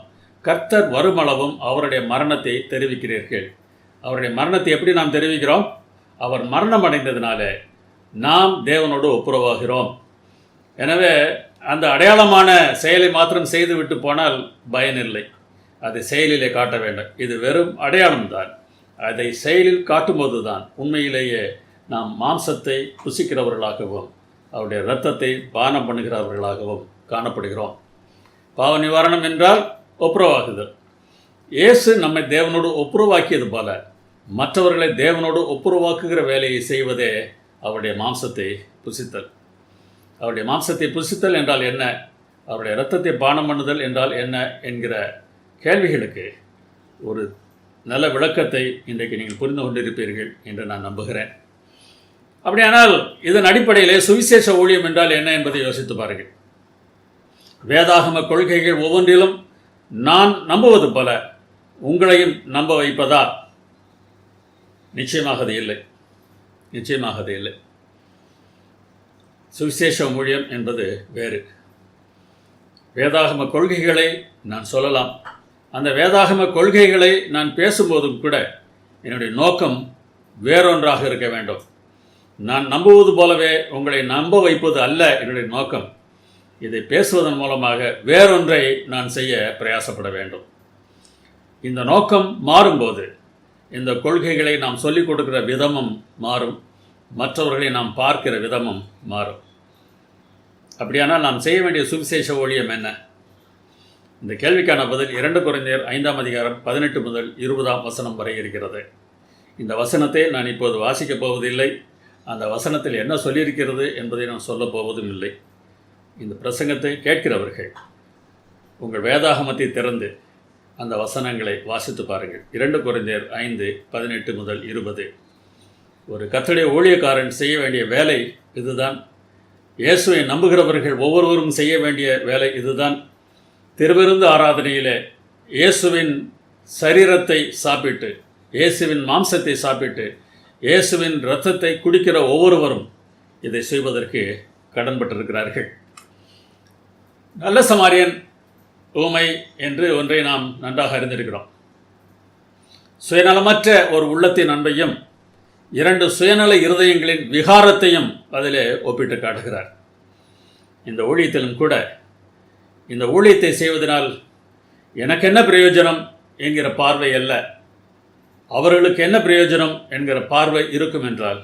கர்த்தர் வருமளவும் அவருடைய மரணத்தை தெரிவிக்கிறீர்கள். அவருடைய மரணத்தை எப்படி நாம் தெரிவிக்கிறோம்? அவர் மரணம் அடைந்ததினால நாம் தேவனோடு ஒப்புரவாகிறோம். எனவே அந்த அடையாளமான செயலை மாத்திரம் செய்துவிட்டு போனால் பயனில்லை. அதை செயலிலே காட்ட வேண்டும். இது வெறும் அடையாளம்தான். அதை செயலில் காட்டும்போது தான் உண்மையிலேயே நாம் மாம்சத்தை புசிக்கிறவர்களாகவும் அவருடைய இரத்தத்தை பானம் பண்ணுகிறவர்களாகவும் காணப்படுகிறோம். பாவ நிவாரணம் என்றால் ஒப்புரவாகுதல். இயேசு நம்மை தேவனோடு ஒப்புரவாக்கியது போல மற்றவர்களை தேவனோடு ஒப்புரவாக்குகிற வேலையை செய்வதே அவருடைய மாம்சத்தை புசித்தல். அவருடைய மாம்சத்தை புசித்தல் என்றால் என்ன, அவருடைய இரத்தத்தை பானம் பண்ணுதல் என்றால் என்ன என்கிற கேள்விகளுக்கு ஒரு நல்ல விளக்கத்தை இன்றைக்கு நீங்கள் புரிந்து கொண்டிருப்பீர்கள் என்று நான் நம்புகிறேன். அப்படியானால் இதன் அடிப்படையிலே சுவிசேஷ ஊழியம் என்றால் என்ன என்பதை யோசித்து பாருங்கள். வேதாகம கொள்கைகள் ஒவ்வொன்றிலும் நான் நம்புவது போல உங்களையும் நம்ப வைப்பதா? நிச்சயமாக அது இல்லை. நிச்சயமாக அது இல்லை. சுவிசேஷ ஊழியம் என்பது வேறு. வேதாகம கொள்கைகளை நான் சொல்லலாம். அந்த வேதாகம கொள்கைகளை நான் பேசும்போதும் கூட என்னுடைய நோக்கம் வேறொன்றாக இருக்க வேண்டும். நான் நம்புவது போலவே உங்களை நம்ப வைப்பது அல்ல என்னுடைய நோக்கம். இதை பேசுவதன் மூலமாக வேறொன்றை நான் செய்ய பிரயாசப்பட வேண்டும். இந்த நோக்கம் மாறும்போது இந்த கொள்கைகளை நாம் சொல்லிக் கொடுக்கிற விதமும் மாறும், மற்றவர்களை நாம் பார்க்கிற விதமும் மாறும். அப்படியானால் நாம் செய்ய வேண்டிய சுவிசேஷ ஊழியம் என்ன? இந்த கேள்விக்கான பதில் 2 கொரிந்தியர் 5:18 முதல் 20 வரை இருக்கிறது. இந்த வசனத்தை நான் இப்போது வாசிக்கப் போவதில்லை. அந்த வசனத்தில் என்ன சொல்லியிருக்கிறது என்பதை நான் சொல்லப் போவதும் இல்லை. இந்த பிரசங்கத்தை கேட்கிறவர்கள் உங்கள் வேதாகமத்தை திறந்து அந்த வசனங்களை வாசித்து பாருங்கள். 2 கொரிந்தியர் 5:18 முதல் 20. ஒரு கர்த்தருடைய ஊழியக்காரன் செய்ய வேண்டிய வேலை இதுதான். இயேசுவை நம்புகிறவர்கள் ஒவ்வொருவரும் செய்ய வேண்டிய வேலை இதுதான். திருவிருந்து ஆராதனையிலே இயேசுவின் சரீரத்தை சாப்பிட்டு, இயேசுவின் மாம்சத்தை சாப்பிட்டு, இயேசுவின் இரத்தத்தை குடிக்கிற ஒவ்வொருவரும் இதை செய்வதற்கு கடன்பட்டிருக்கிறார்கள். நல்ல சமாரியன் ஊமை என்று ஒன்றை நாம் நன்றாக அறிந்திருக்கிறோம். சுயநலமற்ற ஒரு உள்ளத்தின் அன்பையும் 2 சுயநல இருதயங்களின் விகாரத்தையும் அதிலே ஒப்பிட்டு காட்டுகிறார். இந்த ஊழியத்திலும் கூட இந்த ஊழியத்தை செய்வதனால் எனக்கு என்ன பிரயோஜனம் என்கிற பார்வை அல்ல, அவர்களுக்கு என்ன பிரயோஜனம் என்கிற பார்வை இருக்கும் என்றால்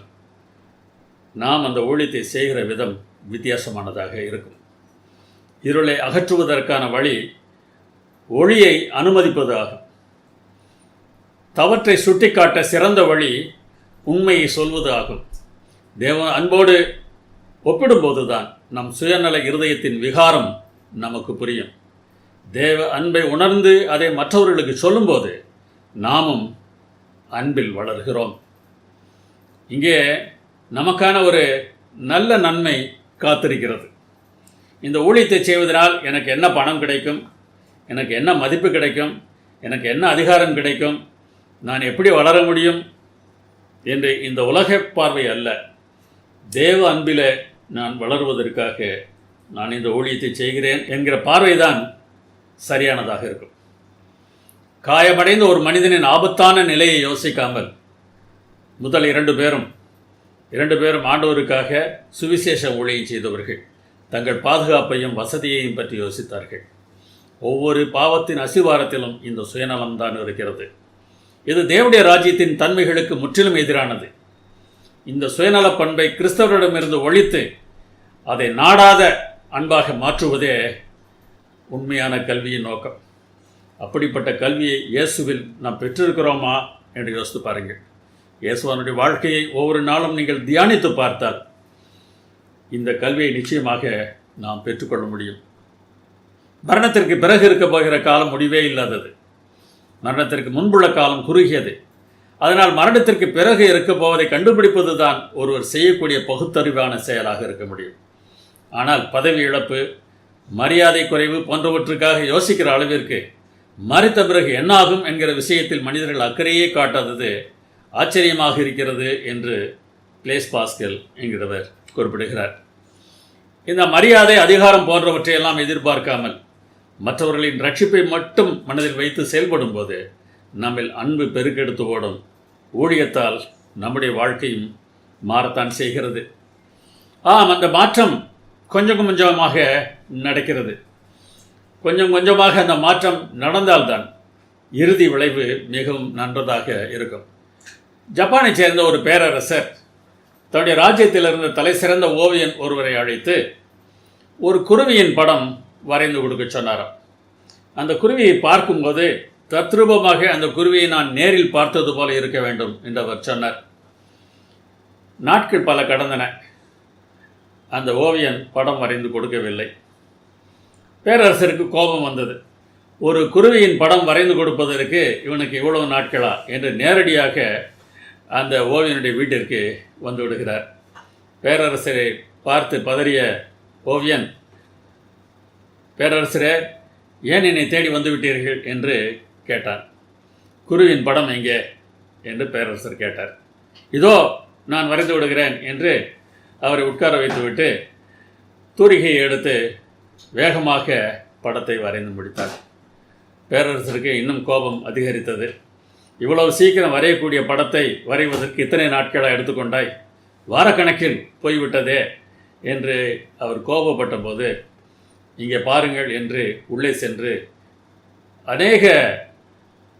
நாம் அந்த ஊழியத்தை செய்கிற விதம் வித்தியாசமானதாக இருக்கும். இருளை அகற்றுவதற்கான வழி ஒளியை அனுமதிப்பது ஆகும். தவற்றை சுட்டிக்காட்ட சிறந்த வழி உண்மையை சொல்வது ஆகும். தேவ அன்போடு ஒப்பிடும்போதுதான் நம் சுயநல இருதயத்தின் விகாரம் நமக்கு புரியும். தேவ அன்பை உணர்ந்து அதை மற்றவர்களுக்கு சொல்லும்போது நாமும் அன்பில் வளர்கிறோம். இங்கே நமக்கான ஒரு நல்ல நன்மை காத்திருக்கிறது. இந்த ஊழியத்தை செய்வதனால் எனக்கு என்ன பணம் கிடைக்கும், எனக்கு என்ன மதிப்பு கிடைக்கும், எனக்கு என்ன அதிகாரம் கிடைக்கும், நான் எப்படி வளர முடியும் என்று இந்த உலக பார்வை அல்ல, தேவ அன்பில் நான் வளருவதற்காக நான் இந்த ஊழியத்தை செய்கிறேன் என்கிற பார்வைதான் சரியானதாக இருக்கும். காயமடைந்த ஒரு மனிதனின் ஆபத்தான நிலையை யோசிக்காமல் முதல் இரண்டு பேரும் ஆண்டவருக்காக சுவிசேஷ ஊழியம் செய்தவர்கள் தங்கள் பாதுகாப்பையும் வசதியையும் பற்றி யோசித்தார்கள். ஒவ்வொரு பாவத்தின் அசிவாரத்திலும் இந்த சுயநலம்தான் இருக்கிறது. இது தேவனுடைய ராஜ்யத்தின் தன்மைகளுக்கு முற்றிலும் எதிரானது. இந்த சுயநல பண்பை கிறிஸ்தவரிடமிருந்து ஒழித்து அதை நாடாத அன்பாக மாற்றுவதே உண்மையான கல்வியின் நோக்கம். அப்படிப்பட்ட கல்வியை இயேசுவில் நாம் பெற்றிருக்கிறோமா என்று யோசித்து பாருங்கள். இயேசுவனுடைய வாழ்க்கையை ஒவ்வொரு நாளும் நீங்கள் தியானித்து பார்த்தால் இந்த கல்வியை நிச்சயமாக நாம் பெற்றுக்கொள்ள முடியும். மரணத்திற்கு பிறகு இருக்க போகிற காலம் முடிவே இல்லாதது. மரணத்திற்கு முன்புள்ள காலம் குறுகியது. அதனால் மரணத்திற்கு பிறகு இருக்க போவதை கண்டுபிடிப்பது தான் ஒருவர் செய்யக்கூடிய பகுத்தறிவான செயலாக இருக்க முடியும். ஆனால் பதவி இழப்பு, மரியாதை குறைவு போன்றவற்றுக்காக யோசிக்கிற அளவிற்கு மறித்த பிறகு என்ன ஆகும் என்கிற விஷயத்தில் மனிதர்கள் அக்கறையே காட்டாதது ஆச்சரியமாக இருக்கிறது என்று பிளேஸ் பாஸ்கல் என்கிறவர் குறிப்பிடுகிறார். இந்த மரியாதை, அதிகாரம் போன்றவற்றையெல்லாம் எதிர்பார்க்காமல் மற்றவர்களின் ரட்சிப்பை மட்டும் மனதில் வைத்து செயல்படும் போது நம்மில் அன்பு பெருக்கெடுத்து ஓடும். ஊழியத்தால் நம்முடைய வாழ்க்கையும் மாறத்தான் செய்கிறது. அந்த மாற்றம் கொஞ்சம் கொஞ்சமாக நடக்கிறது. கொஞ்சம் கொஞ்சமாக அந்த மாற்றம் நடந்தால்தான் இறுதி விளைவு மிகவும் நன்றதாக இருக்கும். ஜப்பானை சேர்ந்த ஒரு பேரரசர் தன்னுடைய ராஜ்யத்தில் இருந்த தலை சிறந்த ஓவியன் ஒருவரை அழைத்து ஒரு குருவியின் படம் வரைந்து கொடுக்க சொன்னாராம். அந்த குருவியை பார்க்கும்போது தத்ரூபமாக அந்த குருவியை நான் நேரில் பார்த்தது போல இருக்க வேண்டும் என்று அவர் சொன்னார். நாட்கள் பல கடந்தன. அந்த ஓவியன் படம் வரைந்து கொடுக்கவில்லை. பேரரசருக்கு கோபம் வந்தது. ஒரு குருவியின் படம் வரைந்து கொடுப்பதற்கு இவனுக்கு இவ்வளவு நாட்களா என்று நேரடியாக அந்த ஓவியனுடைய வீட்டிற்கு வந்து விடுகிறார். பேரரசரை பார்த்து பதறிய ஓவியன், பேரரசரே, ஏன் என்னை தேடி வந்து விட்டீர்கள் என்று கேட்டான். குருவின் படம் எங்கே என்று பேரரசர் கேட்டார். இதோ நான் வரைந்து விடுகிறேன் என்று அவரை உட்கார வைத்துவிட்டு தூரிகையை எடுத்து வேகமாக படத்தை வரைந்து முடித்தார். பேரரசருக்கு இன்னும் கோபம் அதிகரித்தது. இவ்வளவு சீக்கிரம் வரையக்கூடிய படத்தை வரைவதற்கு இத்தனை நாட்களாக எடுத்துக்கொண்டாய், வாரக்கணக்கில் போய்விட்டதே என்று அவர் கோபப்பட்ட போது, இங்கே பாருங்கள் என்று உள்ளே சென்று அநேக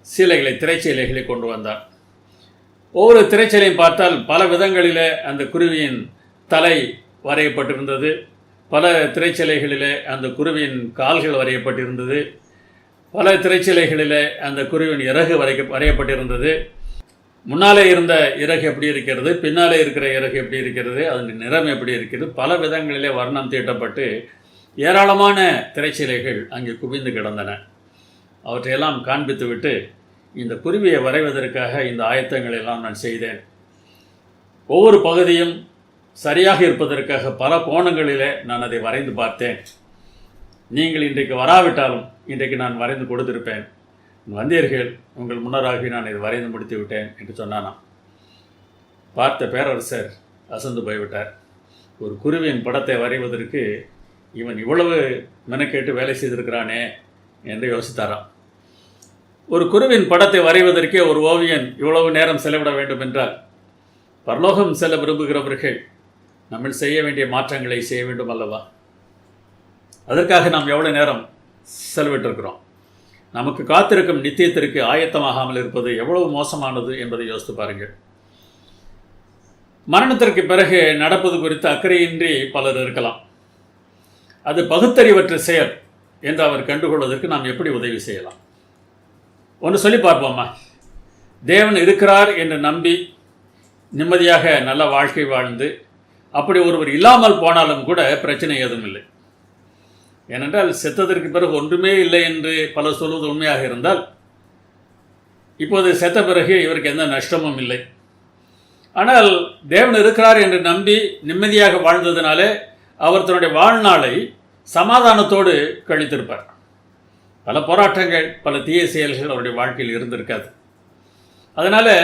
சீலைகளை, திரைச்சீலைகளை கொண்டு வந்தார். ஒவ்வொரு திரைச்சீலையும் பார்த்தால் பல விதங்களிலே அந்த குருவியின் தலை வரையப்பட்டிருந்தது. பல திரைச்சீலைகளிலே அந்த குருவியின் கால்கள் வரையப்பட்டிருந்தது. பல திரைச்சீலைகளிலே அந்த குருவின் இறகு வரையப்பட்டிருந்தது. முன்னாலே இருந்த இறகு எப்படி இருக்கிறது, பின்னாலே இருக்கிற இறகு எப்படி இருக்கிறது, அதன் நிறம் எப்படி இருக்கிறது, பல விதங்களிலே வர்ணம் தீட்டப்பட்டு ஏராளமான திரைச்சீலைகள் அங்கே குவிந்து கிடந்தன. அவற்றையெல்லாம் காண்பித்துவிட்டு, இந்த குருவியை வரைவதற்காக இந்த ஆயத்தங்களை எல்லாம் நான் செய்தேன். ஒவ்வொரு பகுதியும் சரியாக இருப்பதற்காக பல கோணங்களிலே நான் அதை வரைந்து பார்த்தேன். நீங்கள் இன்றைக்கு வராவிட்டாலும் இன்றைக்கு நான் வரைந்து கொடுத்திருப்பேன். வந்தீர்கள், உங்கள் முன்னராகி நான் இதை வரைந்து முடித்து விட்டேன் என்று சொன்னானாம். பார்த்த பேரரசர் அசந்து போய்விட்டார். ஒரு குருவியின் படத்தை வரைவதற்கு இவன் இவ்வளவு மெனக்கேட்டு வேலை செய்திருக்கிறானே என்று யோசித்தாராம். ஒரு குருவின் படத்தை வரைவதற்கே ஒரு ஓவியன் இவ்வளவு நேரம் செலவிட வேண்டும் என்றால், பரலோகம் செல்ல விரும்புகிறவர்கள் நம்ம செய்ய வேண்டிய மாற்றங்களை செய்ய வேண்டும் அல்லவா? அதற்காக நாம் எவ்வளவு நேரம் செலவிட்டிருக்கிறோம்? நமக்கு காத்திருக்கும் நித்தியத்திற்கு ஆயத்தமாகாமல் இருப்பது எவ்வளவு மோசமானது என்பதை யோசித்து பாருங்கள். மரணத்திற்கு பிறகு நடப்பது குறித்து அக்கறையின்றி பலர் இருக்கலாம். அது பகுத்தறிவற்ற செயல் என்று அவர் கண்டுகொள்வதற்கு நாம் எப்படி உதவி செய்யலாம்? ஒன்று சொல்லி பார்ப்போமா? தேவன் இருக்கிறார் என்று நம்பி நிம்மதியாக நல்ல வாழ்க்கை வாழ்ந்து அப்படி ஒருவர் இல்லாமல் போனாலும் கூட பிரச்சனை எதுவும் இல்லை. ஏனென்றால் செத்ததற்கு பிறகு ஒன்றுமே இல்லை என்று பலர் சொல்வது உண்மையாக இருந்தால், இப்போது செத்த பிறகு இவருக்கு எந்த நஷ்டமும் இல்லை. ஆனால் தேவன் இருக்கிறார் என்று நம்பி நிம்மதியாக வாழ்ந்ததினாலே அவர் தன்னுடைய வாழ்நாளை சமாதானத்தோடு கழித்திருப்பார். பல போராட்டங்கள், பல தீய செயல்கள் அவருடைய வாழ்க்கையில் இருந்திருக்காது. அதனால்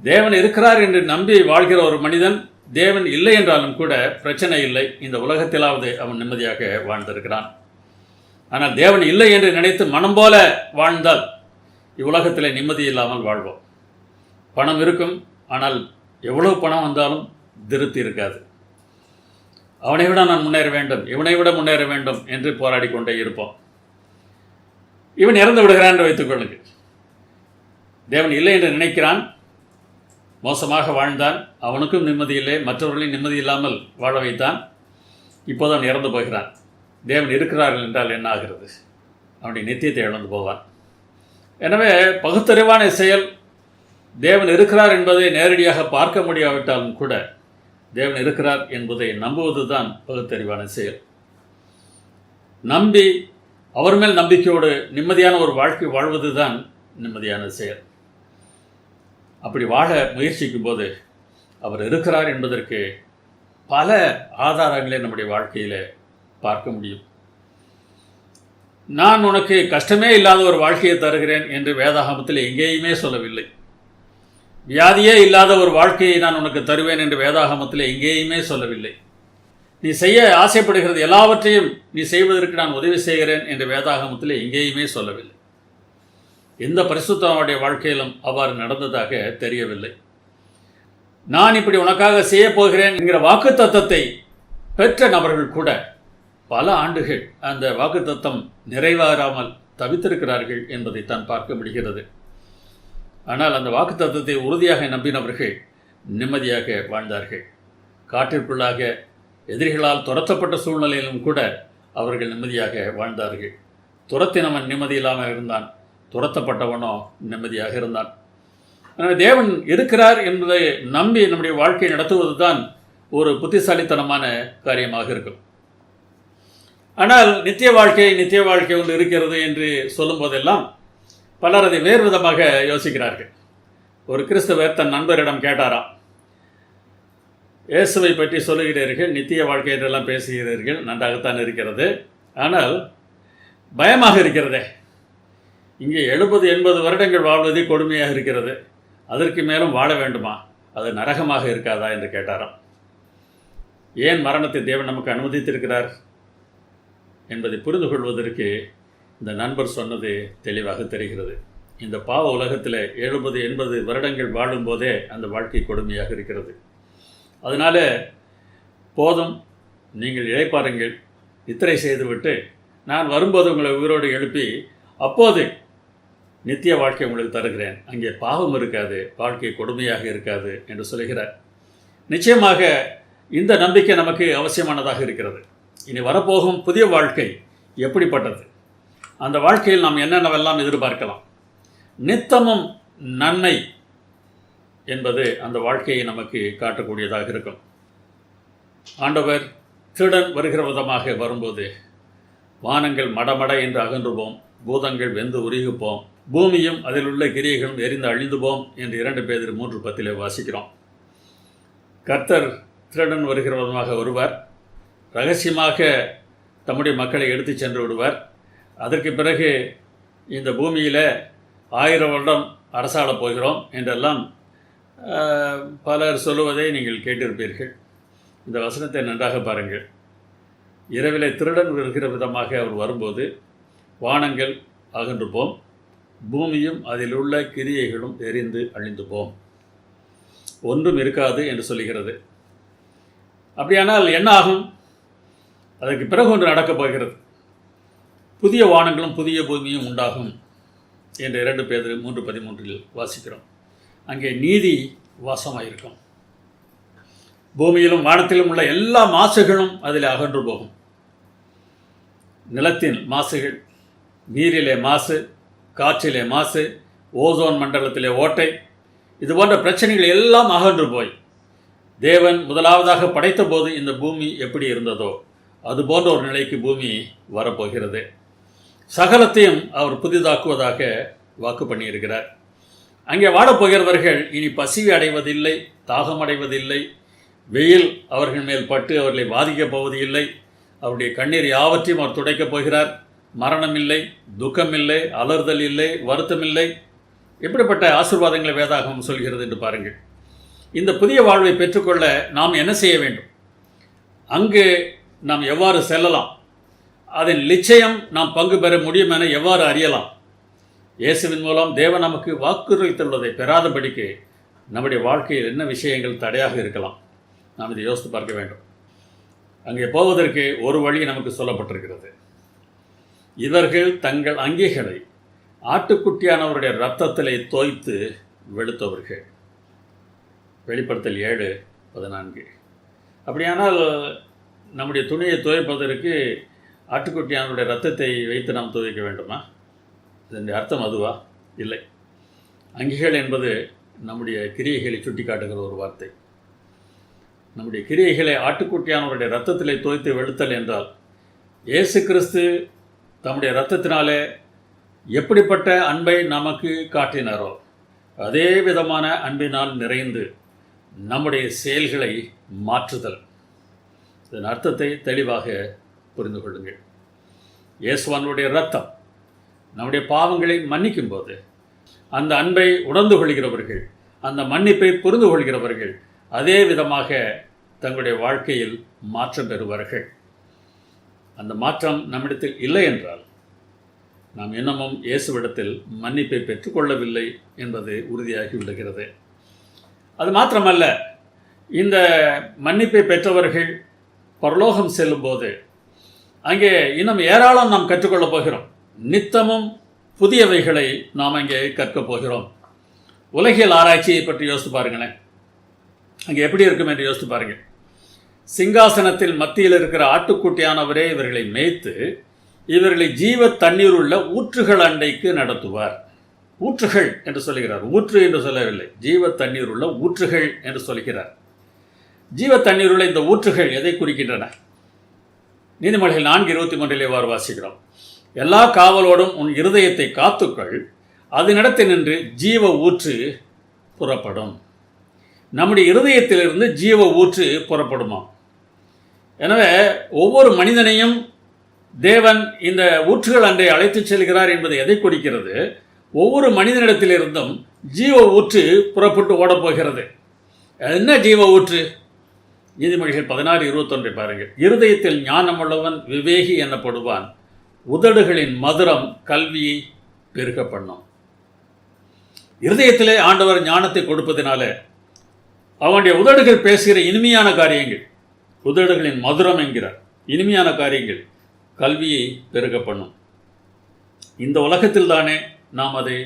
தேவன் இருக்கிறார் என்று நம்பி வாழ்கிற ஒரு மனிதன் தேவன் இல்லை என்றாலும் கூட பிரச்சனை இல்லை, இந்த உலகத்திலாவது அவன் நிம்மதியாக வாழ்ந்திருக்கிறான். ஆனால் தேவன் இல்லை என்று நினைத்து மனம் போல வாழ்ந்தால் இவ்வுலகத்தில் நிம்மதி இல்லாமல் வாழ்வோம். பணம் இருக்கும், ஆனால் எவ்வளவு பணம் வந்தாலும் திருப்தி இருக்காது. அவனை விட நான் முன்னேற வேண்டும், இவனை விட முன்னேற வேண்டும் என்று போராடி கொண்டே இருப்போம். இவன் இறந்து விடுகிறான் என்று வைத்துக்கொள்ளுங்க. தேவன் இல்லை என்று நினைக்கிறான், மோசமாக வாழ்ந்தான், அவனுக்கும் நிம்மதி இல்லை, மற்றவர்களையும் நிம்மதி இல்லாமல் வாழ வைத்தான். இப்போது அவன் இறந்து போகிறான். தேவன் இருக்கிறார்கள் என்றால் என்ன ஆகிறது? அவனுடைய நித்தியத்தை இழந்து போவான். எனவே பகுத்தறிவான செயல், தேவன் இருக்கிறார் என்பதை நேரடியாக பார்க்க முடியாவிட்டாலும் கூட தேவன் இருக்கிறார் என்பதை நம்புவது தான் பகுத்தறிவான செயல். நம்பி அவர் மேல் நம்பிக்கையோடு நிம்மதியான ஒரு வாழ்க்கை வாழ்வது தான் நிம்மதியான செயல். அப்படி வாழ முயற்சிக்கும் போது அவர் இருக்கிறார் என்பதற்கு பல ஆதாரங்களை நம்முடைய வாழ்க்கையில் பார்க்க முடியும். நான் உனக்கு கஷ்டமே இல்லாத ஒரு வாழ்க்கையை தருகிறேன் என்று வேதாகமத்தில் எங்கேயுமே சொல்லவில்லை. வியாதியே இல்லாத ஒரு வாழ்க்கையை நான் உனக்கு தருவேன் என்று வேதாகமத்தில் எங்கேயுமே சொல்லவில்லை. நீ செய்ய ஆசைப்படுகிறது எல்லாவற்றையும் நீ செய்வதற்கு நான் உதவி செய்கிறேன் என்று வேதாகமத்தில் எங்கேயுமே சொல்லவில்லை. எந்த பரிசுத்தனுடைய வாழ்க்கையிலும் அவ்வாறு நடந்ததாக தெரியவில்லை. நான் இப்படி உனக்காக செய்ய போகிறேன் என்கிற வாக்குத்தத்தத்தை பெற்ற நபர்கள் கூட பல ஆண்டுகள் அந்த வாக்குத்தத்தம் நிறைவேறாமல் தவித்திருக்கிறார்கள் என்பதை தான் பார்க்க முடிகிறது. ஆனால் அந்த வாக்குத்தத்தத்தை உறுதியாக நம்பினவர்கள் நிம்மதியாக வாழ்ந்தார்கள். காட்டிற்குள்ளாக எதிரிகளால் துரத்தப்பட்ட சூழ்நிலையிலும் கூட அவர்கள் நிம்மதியாக வாழ்ந்தார்கள். துரத்தினவன் நிம்மதி இல்லாமல் இருந்தான், துரத்தப்பட்டவனோ நிம்மதியாக இருந்தான். எனவே தேவன் இருக்கிறார் என்பதை நம்பி நம்முடைய வாழ்க்கையை நடத்துவது தான் ஒரு புத்திசாலித்தனமான காரியமாக இருக்கும். ஆனால் நித்திய வாழ்க்கை ஒன்று இருக்கிறது என்று சொல்லும் போதெல்லாம் பலர் அதை வேறு விதமாக யோசிக்கிறார்கள். ஒரு கிறிஸ்தவர் தன் நண்பரிடம் கேட்டாராம், இயேசுவை பற்றி சொல்லுகிறீர்கள், நித்திய வாழ்க்கை என்றெல்லாம் பேசுகிறீர்கள், நன்றாகத்தான் இருக்கிறது, ஆனால் பயமாக இருக்கிறதே, இங்கே 70-80 வருடங்கள் வாழ்வதே கொடுமையாக இருக்கிறது, அதற்கு மேலும் வாழ வேண்டுமா, அது நரகமாக இருக்காதா என்று கேட்டாராம். ஏன் மரணத்தை தேவன் நமக்கு அனுமதித்திருக்கிறார் என்பதை புரிந்து கொள்வதற்கு இந்த நண்பர் சொன்னது தெளிவாக தெரிகிறது. இந்த பாவ உலகத்தில் 70-80 வருடங்கள் வாழும்போதே அந்த வாழ்க்கை கொடுமையாக இருக்கிறது. அதனால் போதும், நீங்கள் இளைப்பாருங்கள், நித்திரை செய்துவிட்டு நான் வரும்போது உங்களை உயிரோடு எழுப்பி அப்போது நித்திய வாழ்க்கை உங்களுக்கு தருகிறேன், அங்கே பாவம் இருக்காது, வாழ்க்கை கொடுமையாக இருக்காது என்று சொல்கிறார். நிச்சயமாக இந்த நம்பிக்கை நமக்கு அவசியமானதாக இருக்கிறது. இனி வரப்போகும் புதிய வாழ்க்கை எப்படிப்பட்டது, அந்த வாழ்க்கையில் நாம் என்னென்னவெல்லாம் எதிர்பார்க்கலாம், நித்தமும் நன்மை என்பது அந்த வாழ்க்கையை நமக்கு காட்டக்கூடியதாக இருக்கும். ஆண்டவர் திருடன் வருகிற விதமாக வரும்போது வானங்கள் மடமட என்று அகன்றுவோம், பூதங்கள் வெந்து உருகிப்போம், பூமியும் அதில் உள்ள கிரியைகளும் எரிந்து அழிந்து போம் என்று 2 பேதுரு 3:10 வாசிக்கிறோம். கர்த்தர் திருடன் வருகிற விதமாக வருவார், ரகசியமாக தம்முடைய மக்களை எடுத்து சென்று விடுவார். அதற்கு பிறகு இந்த பூமியில் 1000 வருடம் அரசாளப் போகிறோம் என்றெல்லாம் பலர் சொல்லுவதை நீங்கள் கேட்டிருப்பீர்கள். இந்த வசனத்தை நன்றாக பாருங்கள். இரவிலே திருடன் வருகிற விதமாக அவர் வரும்போது வானங்கள் அகன்று போம், பூமியும் அதில் உள்ள கிரியைகளும் எரிந்து அழிந்து போம், ஒன்றும் இருக்காது என்று சொல்லுகிறது. அப்படியானால் என்ன ஆகும்? அதற்கு பிறகு ஒன்று நடக்கப் போகிறது. புதிய வானங்களும் புதிய பூமியும் உண்டாகும் என்று 2 பேதுரு 3:13 வாசிக்கிறோம். அங்கே நீதி வாசமாயிருக்கும். பூமியிலும் வானத்திலும் உள்ள எல்லா மாசுகளும் அதில் அகன்று போகும். நிலத்தின் மாசுகள், நீரிலே மாசு, காற்றிலே மாசு, ஓசோன் மண்டலத்திலே ஓட்டை, இது போன்ற பிரச்சனைகள் எல்லாம் அகன்று போய் தேவன் முதலாவதாக படைத்த போது இந்த பூமி எப்படி இருந்ததோ அது போன்ற ஒரு நிலைக்கு பூமி வரப்போகிறது. சகலத்தையும் அவர் புதிதாக்குவதாக வாக்கு பண்ணியிருக்கிறார். அங்கே வாழப்போகிறவர்கள் இனி பசிவு அடைவதில்லை, தாகம் அடைவதில்லை, வெயில் அவர்கள் மேல் பட்டு அவர்களை பாதிக்கப் போவது இல்லை, அவருடைய கண்ணீர் யாவற்றையும் அவர் துடைக்கப் போகிறார். மரணம் இல்லை, துக்கம் இல்லை, அலறுதல் இல்லை, வருத்தம் இல்லை. எப்படிப்பட்ட ஆசீர்வாதங்களை வேதாகமம் சொல்கிறது என்று பாருங்கள். இந்த புதிய வாழ்வை பெற்றுக்கொள்ள நாம் என்ன செய்ய வேண்டும்? அங்கு நாம் எவ்வாறு செல்லலாம்? அதன் நிச்சயம் நாம் பங்கு பெற முடியும் என எவ்வாறு அறியலாம்? இயேசுவின் மூலம் தேவன் நமக்கு வாக்குறுதித்துள்ளதை பெறாதபடிக்கு நம்முடைய வாழ்க்கையில் என்ன விஷயங்கள் தடையாக இருக்கலாம்? நாம் இதை யோசித்து பார்க்க வேண்டும். அங்கே போவதற்கு ஒரு வழி நமக்கு சொல்லப்பட்டிருக்கிறது. இவர்கள் தங்கள் அங்கிகளை ஆட்டுக்குட்டியானவருடைய இரத்தத்திலே தோய்த்து வெளுத்தவர்கள். வெளிப்படுத்தல் 7:14. அப்படியானால் நம்முடைய துணியை துவைப்பதற்கு ஆட்டுக்குட்டியானவருடைய இரத்தத்தை வைத்து நாம் துவைக்க வேண்டுமா? இதனுடைய அர்த்தம் அதுவா? இல்லை. அங்கிகள் என்பது நம்முடைய கிரியைகளை சுட்டி காட்டுகிற ஒரு வார்த்தை. நம்முடைய கிரியைகளை ஆட்டுக்குட்டியானவருடைய இரத்தத்திலே தோய்த்து வெளுத்தல் என்றால், இயேசு கிறிஸ்து தம்முடைய இரத்தத்தினாலே எப்படிப்பட்ட அன்பை நமக்கு காட்டினாரோ அதே விதமான அன்பினால் நிறைந்து நம்முடைய செயல்களை மாற்றுதல். இதன் அர்த்தத்தை தெளிவாக புரிந்து கொள்ளுங்கள். இயேசுவானுடைய இரத்தம் நம்முடைய பாவங்களை மன்னிக்கும் போது அந்த அன்பை உணர்ந்து கொள்கிறவர்கள், அந்த மன்னிப்பை புரிந்து கொள்கிறவர்கள் அதே விதமாக தங்களுடைய வாழ்க்கையில் மாற்றம் பெறுவார்கள். அந்த மாற்றம் நம்மிடத்தில் இல்லை என்றால் நாம் இன்னமும் இயேசுவிடத்தில் மன்னிப்பை பெற்றுக்கொள்ளவில்லை என்பது உறுதியாகி விடுகிறது. அது மாத்திரமல்ல, இந்த மன்னிப்பை பெற்றவர்கள் பரலோகம் செல்லும்போது அங்கே இன்னும் ஏராளம் நாம் கற்றுக்கொள்ளப் போகிறோம். நித்தமும் புதியவைகளை நாம் அங்கே கற்கப் போகிறோம். உலகியல் ஆராய்ச்சியை பற்றி யோசித்து பாருங்களேன். அங்கே எப்படி இருக்கும் என்று யோசித்து பாருங்கள். சிங்காசனத்தில் மத்தியில் இருக்கிற ஆட்டுக்குட்டியானவரே இவர்களை மேய்த்து இவர்களை ஜீவ தண்ணீர் உள்ள ஊற்றுகள் அண்டைக்கு நடத்துவார். ஊற்றுகள் என்று சொல்லுகிறார், ஊற்று என்று சொல்லவில்லை. ஜீவ தண்ணீர் உள்ள ஊற்றுகள் என்று சொல்கிறார். ஜீவ தண்ணீர் உள்ள இந்த ஊற்றுகள் எதை குறிக்கின்றன? நீதிமொழிகள் 4:23 வாசிக்கிறோம். எல்லா காவலோடும் உன் இருதயத்தை காத்துக்கள், அதனிடத்தில் நின்று ஜீவ ஊற்று புறப்படும். நம்முடைய இருதயத்திலிருந்து ஜீவ ஊற்று புறப்படுமா? எனவே ஒவ்வொரு மனிதனையும் தேவன் இந்த ஊற்றுகள் அன்றை அழைத்துச் செல்கிறார் என்பது எதை குறிக்கிறது? ஒவ்வொரு மனிதனிடத்திலிருந்தும் ஜீவ ஊற்று புறப்பட்டு ஓடப்போகிறது. என்ன ஜீவ ஊற்று? நீதிமொழிகள் 16:21 பாருங்கள். இருதயத்தில் ஞானமுள்ளவன் விவேகி எனப்படுவான், உதடுகளின் மதுரம் கல்வியை பெருக பண்ணும். இருதயத்திலே ஆண்டவர் ஞானத்தை கொடுப்பதினால அவனுடைய உதடுகள் பேசுகிற இனிமையான காரியங்கள், உதடுகளின் மதுரம் என்கிறார், இனிமையான காரியங்கள் கல்வியை பெருக பண்ணும். இந்த உலகத்தில் தானே நாம் அதை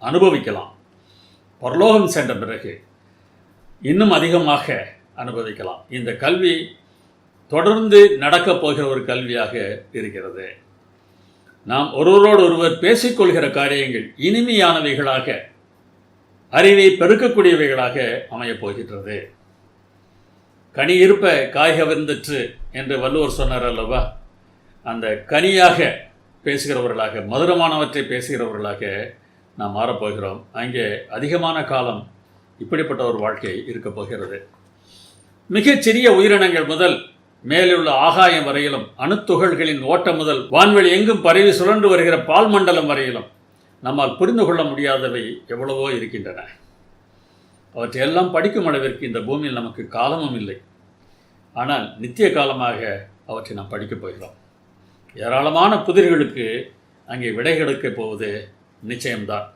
அனுபவிக்கலாம். பரலோகம் சென்ற பிறகு இன்னும் அதிகமாக அனுபவிக்கலாம். இந்த கல்வி தொடர்ந்து நடக்கப் போகிற ஒரு கல்வியாக இருக்கிறது. நாம் ஒருவரோடு ஒருவர் பேசிக்கொள்கிற காரியங்கள் இனிமையானவைகளாக, அறிவை பெருக்கக்கூடியவைகளாக அமையப் போகின்றது. கனி இருப்ப காய் கவர்ந்தற்று என்று வள்ளுவர் சொன்னார் அல்லவா? அந்த கனியாக பேசுகிறவர்களாக, மதுரமானவற்றை பேசுகிறவர்களாக நாம் மாறப்போகிறோம். அங்கே அதிகமான காலம் இப்படிப்பட்ட ஒரு வாழ்க்கை இருக்கப் போகிறது. மிகச்சிறிய உயிரினங்கள் முதல் மேலுள்ள ஆகாயம் வரையிலும், அணுத்துகள்களின் ஓட்டம் முதல் வான்வெளி எங்கும் பரவி சுழன்று வருகிற பால் மண்டலம் வரையிலும் நம்மால் புரிந்து கொள்ள முடியாதவை எவ்வளவோ இருக்கின்றன. அவற்றையெல்லாம் படிக்கும் அளவிற்கு இந்த பூமியில் நமக்கு காலமும் இல்லை. ஆனால் நித்திய காலமாக அவற்றை நாம் படிக்கப் போகிறோம். ஏராளமான புதிர்களுக்கு அங்கே விடை கிடைக்கப் போவது நிச்சயம்தான்.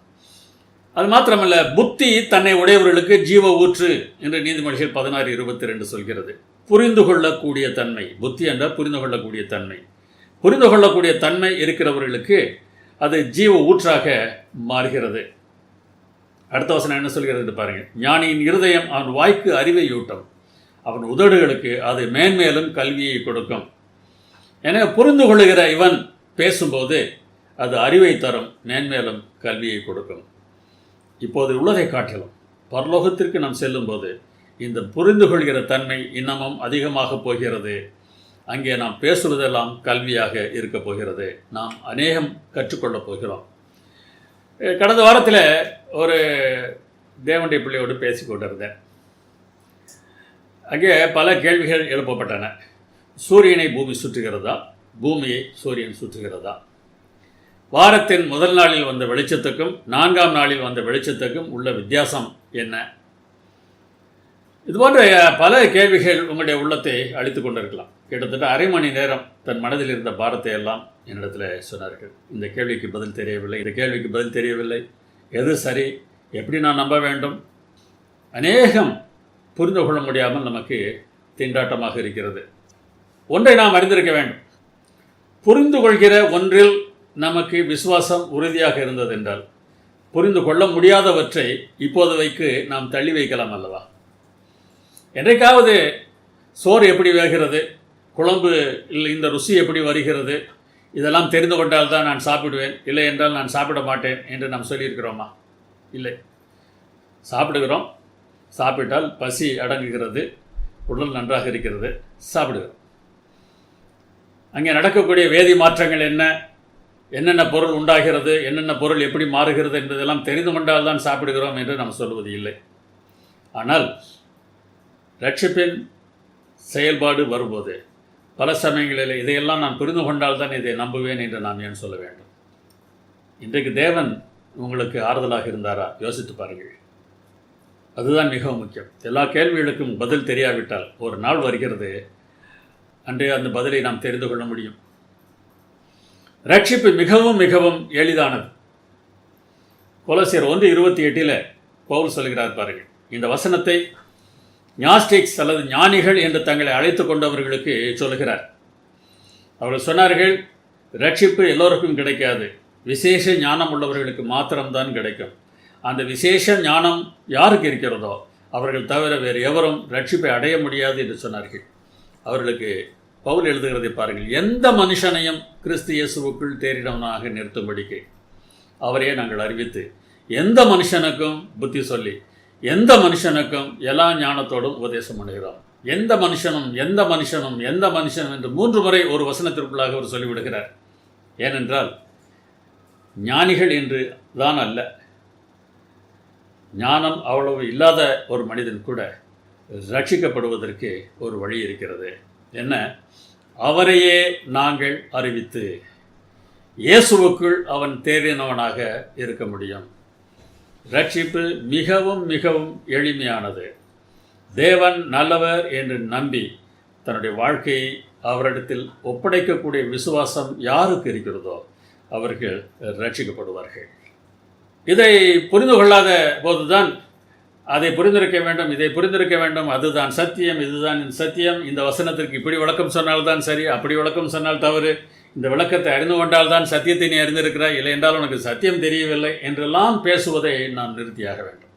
அது மாத்திரமல்ல, புத்தி தன்னை உடையவர்களுக்கு ஜீவ ஊற்று என்று நீதிமொழிகள் 16:22 சொல்கிறது. புரிந்து கொள்ளக்கூடிய தன்மை, புத்தி என்றால் புரிந்து கொள்ளக்கூடிய தன்மை. புரிந்து கொள்ளக்கூடிய தன்மை இருக்கிறவர்களுக்கு அது ஜீவ ஊற்றாக மாறுகிறது. அடுத்த வசனம் என்ன சொல்கிறது பாருங்கள். ஞானியின் இருதயம் அவன் வாய்க்கு அறிவை ஊட்டும், அவன் உதடுகளுக்கு அது மேன்மேலும் கல்வியை கொடுக்கும். எனவே புரிந்து கொள்ளுகிற இவன் பேசும்போது அது அறிவை தரும், மேன்மேலும் கல்வியை கொடுக்கும். இப்போது உள்ளதை காட்டிலும் பரலோகத்திற்கு நாம் செல்லும்போது இந்த புரிந்து கொள்கிற தன்மை இன்னமும் அதிகமாக போகிறது. அங்கே நாம் பேசுவதெல்லாம் கல்வியாக இருக்க போகிறது. நாம் அநேகம் கற்றுக்கொள்ளப் போகிறோம். கடந்த வாரத்தில் ஒரு தேவனுடைய பிள்ளையோடு பேசி கொண்டிருந்தேன். அங்கே பல கேள்விகள் எழுப்பப்பட்டன. சூரியனை பூமி சுற்றுகிறதா, பூமியை சூரியன் சுற்றுகிறதா, வாரத்தின் முதல் நாளில் வந்த வெளிச்சத்துக்கும் 4ஆம் நாளில் வந்த வெளிச்சத்துக்கும் உள்ள வித்தியாசம் என்ன? இதுபோன்ற பல கேள்விகள் உங்களுடைய உள்ளத்தை அழித்து கொண்டிருக்கலாம். கிட்டத்தட்ட அரை மணி நேரம் தன் மனதில் இருந்த பாரத்தை எல்லாம் என்னிடத்தில் சொன்னார்கள். இந்த கேள்விக்கு பதில் தெரியவில்லை, இந்த கேள்விக்கு பதில் தெரியவில்லை, எது சரி, எப்படி நான் நம்ப வேண்டும்? அநேகம் புரிந்து கொள்ள முடியாமல் நமக்கு திண்டாட்டமாக இருக்கிறது. ஒன்றை நாம் அறிந்திருக்க வேண்டும். புரிந்து கொள்கிற ஒன்றில் நமக்கு விசுவாசம் உறுதியாக இருந்தது என்றால் புரிந்து கொள்ள முடியாதவற்றை இப்போதைக்கு நாம் தள்ளி வைக்கலாம் அல்லவா? என்றைக்காவது சோறு எப்படி வேகிறது, குழம்பு இந்த ருசி எப்படி வருகிறது, இதெல்லாம் தெரிந்து கொண்டால் தான் நான் சாப்பிடுவேன், இல்லை என்றால் நான் சாப்பிட மாட்டேன் என்று நாம் சொல்லியிருக்கிறோமா? இல்லை. சாப்பிடுகிறோம். சாப்பிட்டால் பசி அடங்குகிறது, உடல் நன்றாக இருக்கிறது, சாப்பிடுகிறோம். அங்கே நடக்கக்கூடிய வேதி மாற்றங்கள் என்ன, என்னென்ன பொருள் உண்டாகிறது, என்னென்ன பொருள் எப்படி மாறுகிறது என்பதெல்லாம் தெரிந்து கொண்டால் தான் சாப்பிடுகிறோம் என்று நாம் சொல்வது இல்லை. ஆனால் ரட்சிப்பின் செயல்பாடு வரும்போது பல சமயங்களில் இதையெல்லாம் நான் புரிந்து கொண்டால் தான் இதை நம்புவேன் என்று நாம் ஏன் சொல்ல வேண்டும்? இன்றைக்கு தேவன் உங்களுக்கு ஆறுதலாக இருந்தாரா? யோசித்து பாருங்கள். அதுதான் மிகவும் முக்கியம். எல்லா கேள்விகளுக்கும் பதில் தெரியாவிட்டால் ஒரு நாள் வருகிறது, அன்றைய அந்த பதிலை நாம் தெரிந்து கொள்ள முடியும். ரட்சிப்பு மிகவும் மிகவும் எளிதானது. கொலோசியர் 1:28 பவுல் சொல்கிறார் பாருங்கள். இந்த வசனத்தை ஞாஸ்டிக்ஸ் அல்லது ஞானிகள் என்று தங்களை அழைத்து கொண்டவர்களுக்கு சொல்கிறார். அவர்கள் சொன்னார்கள், ரட்சிப்பு எல்லோருக்கும் கிடைக்காது, விசேஷ ஞானம் உள்ளவர்களுக்கு மாத்திரம்தான் கிடைக்கும். அந்த விசேஷ ஞானம் யாருக்கு இருக்கிறதோ அவர்கள் தவிர வேறு எவரும் ரட்சிப்பை அடைய முடியாது என்று சொன்னார்கள். அவர்களுக்கு பவுல் எழுதுகிறதை பாருங்கள். எந்த மனுஷனையும் கிறிஸ்து இயேசுவுக்குள் தேறினவனாக நிறுத்தும்படிக்கு அவரையே நாங்கள் அறிவித்து, எந்த மனுஷனுக்கும் புத்தி சொல்லி, எந்த மனுஷனுக்கும் எல்லா ஞானத்தோடும் உபதேசம் பண்ணுகிறோம். எந்த மனுஷனும் எந்த மனுஷனும் எந்த மனுஷனும் என்று 3 முறை ஒரு வசனத்திற்குள்ளாக அவர் சொல்லிவிடுகிறார். ஏனென்றால் ஞானிகள் என்று தான் அல்ல, ஞானம் அவ்வளவு இல்லாத ஒரு மனிதன் கூட ரட்சிக்கப்படுவதற்கு ஒரு வழி இருக்கிறது. என்ன? அவரையே நாங்கள் அறிவித்து இயேசுவுக்குள் அவன் தேறினவனாக இருக்க முடியும். ரட்சிப்பு மிகவும் மிகவும் எளிமையானது. தேவன் நல்லவர் என்று நம்பி தன்னுடைய வாழ்க்கையை அவரிடத்தில் ஒப்படைக்கக்கூடிய விசுவாசம் யாருக்கு இருக்கிறதோ அவர்கள் ரட்சிக்கப்படுவார்கள். இதை புரிந்து கொள்ளாத போதுதான் அதை புரிந்திருக்க வேண்டும், இதை புரிந்திருக்க வேண்டும், அதுதான் சத்தியம், இதுதான் சத்தியம், இந்த வசனத்திற்கு இப்படி விளக்கம் சொன்னால்தான் சரி, அப்படி விளக்கம் சொன்னால் தவறு, இந்த விளக்கத்தை அறிந்து கொண்டால் தான் சத்தியத்தை நீ அறிந்திருக்கிறாய், இல்லை என்றால் உனக்கு சத்தியம் தெரியவில்லை என்றெல்லாம் பேசுவதை நாம் நிறுத்தியாக வேண்டும்.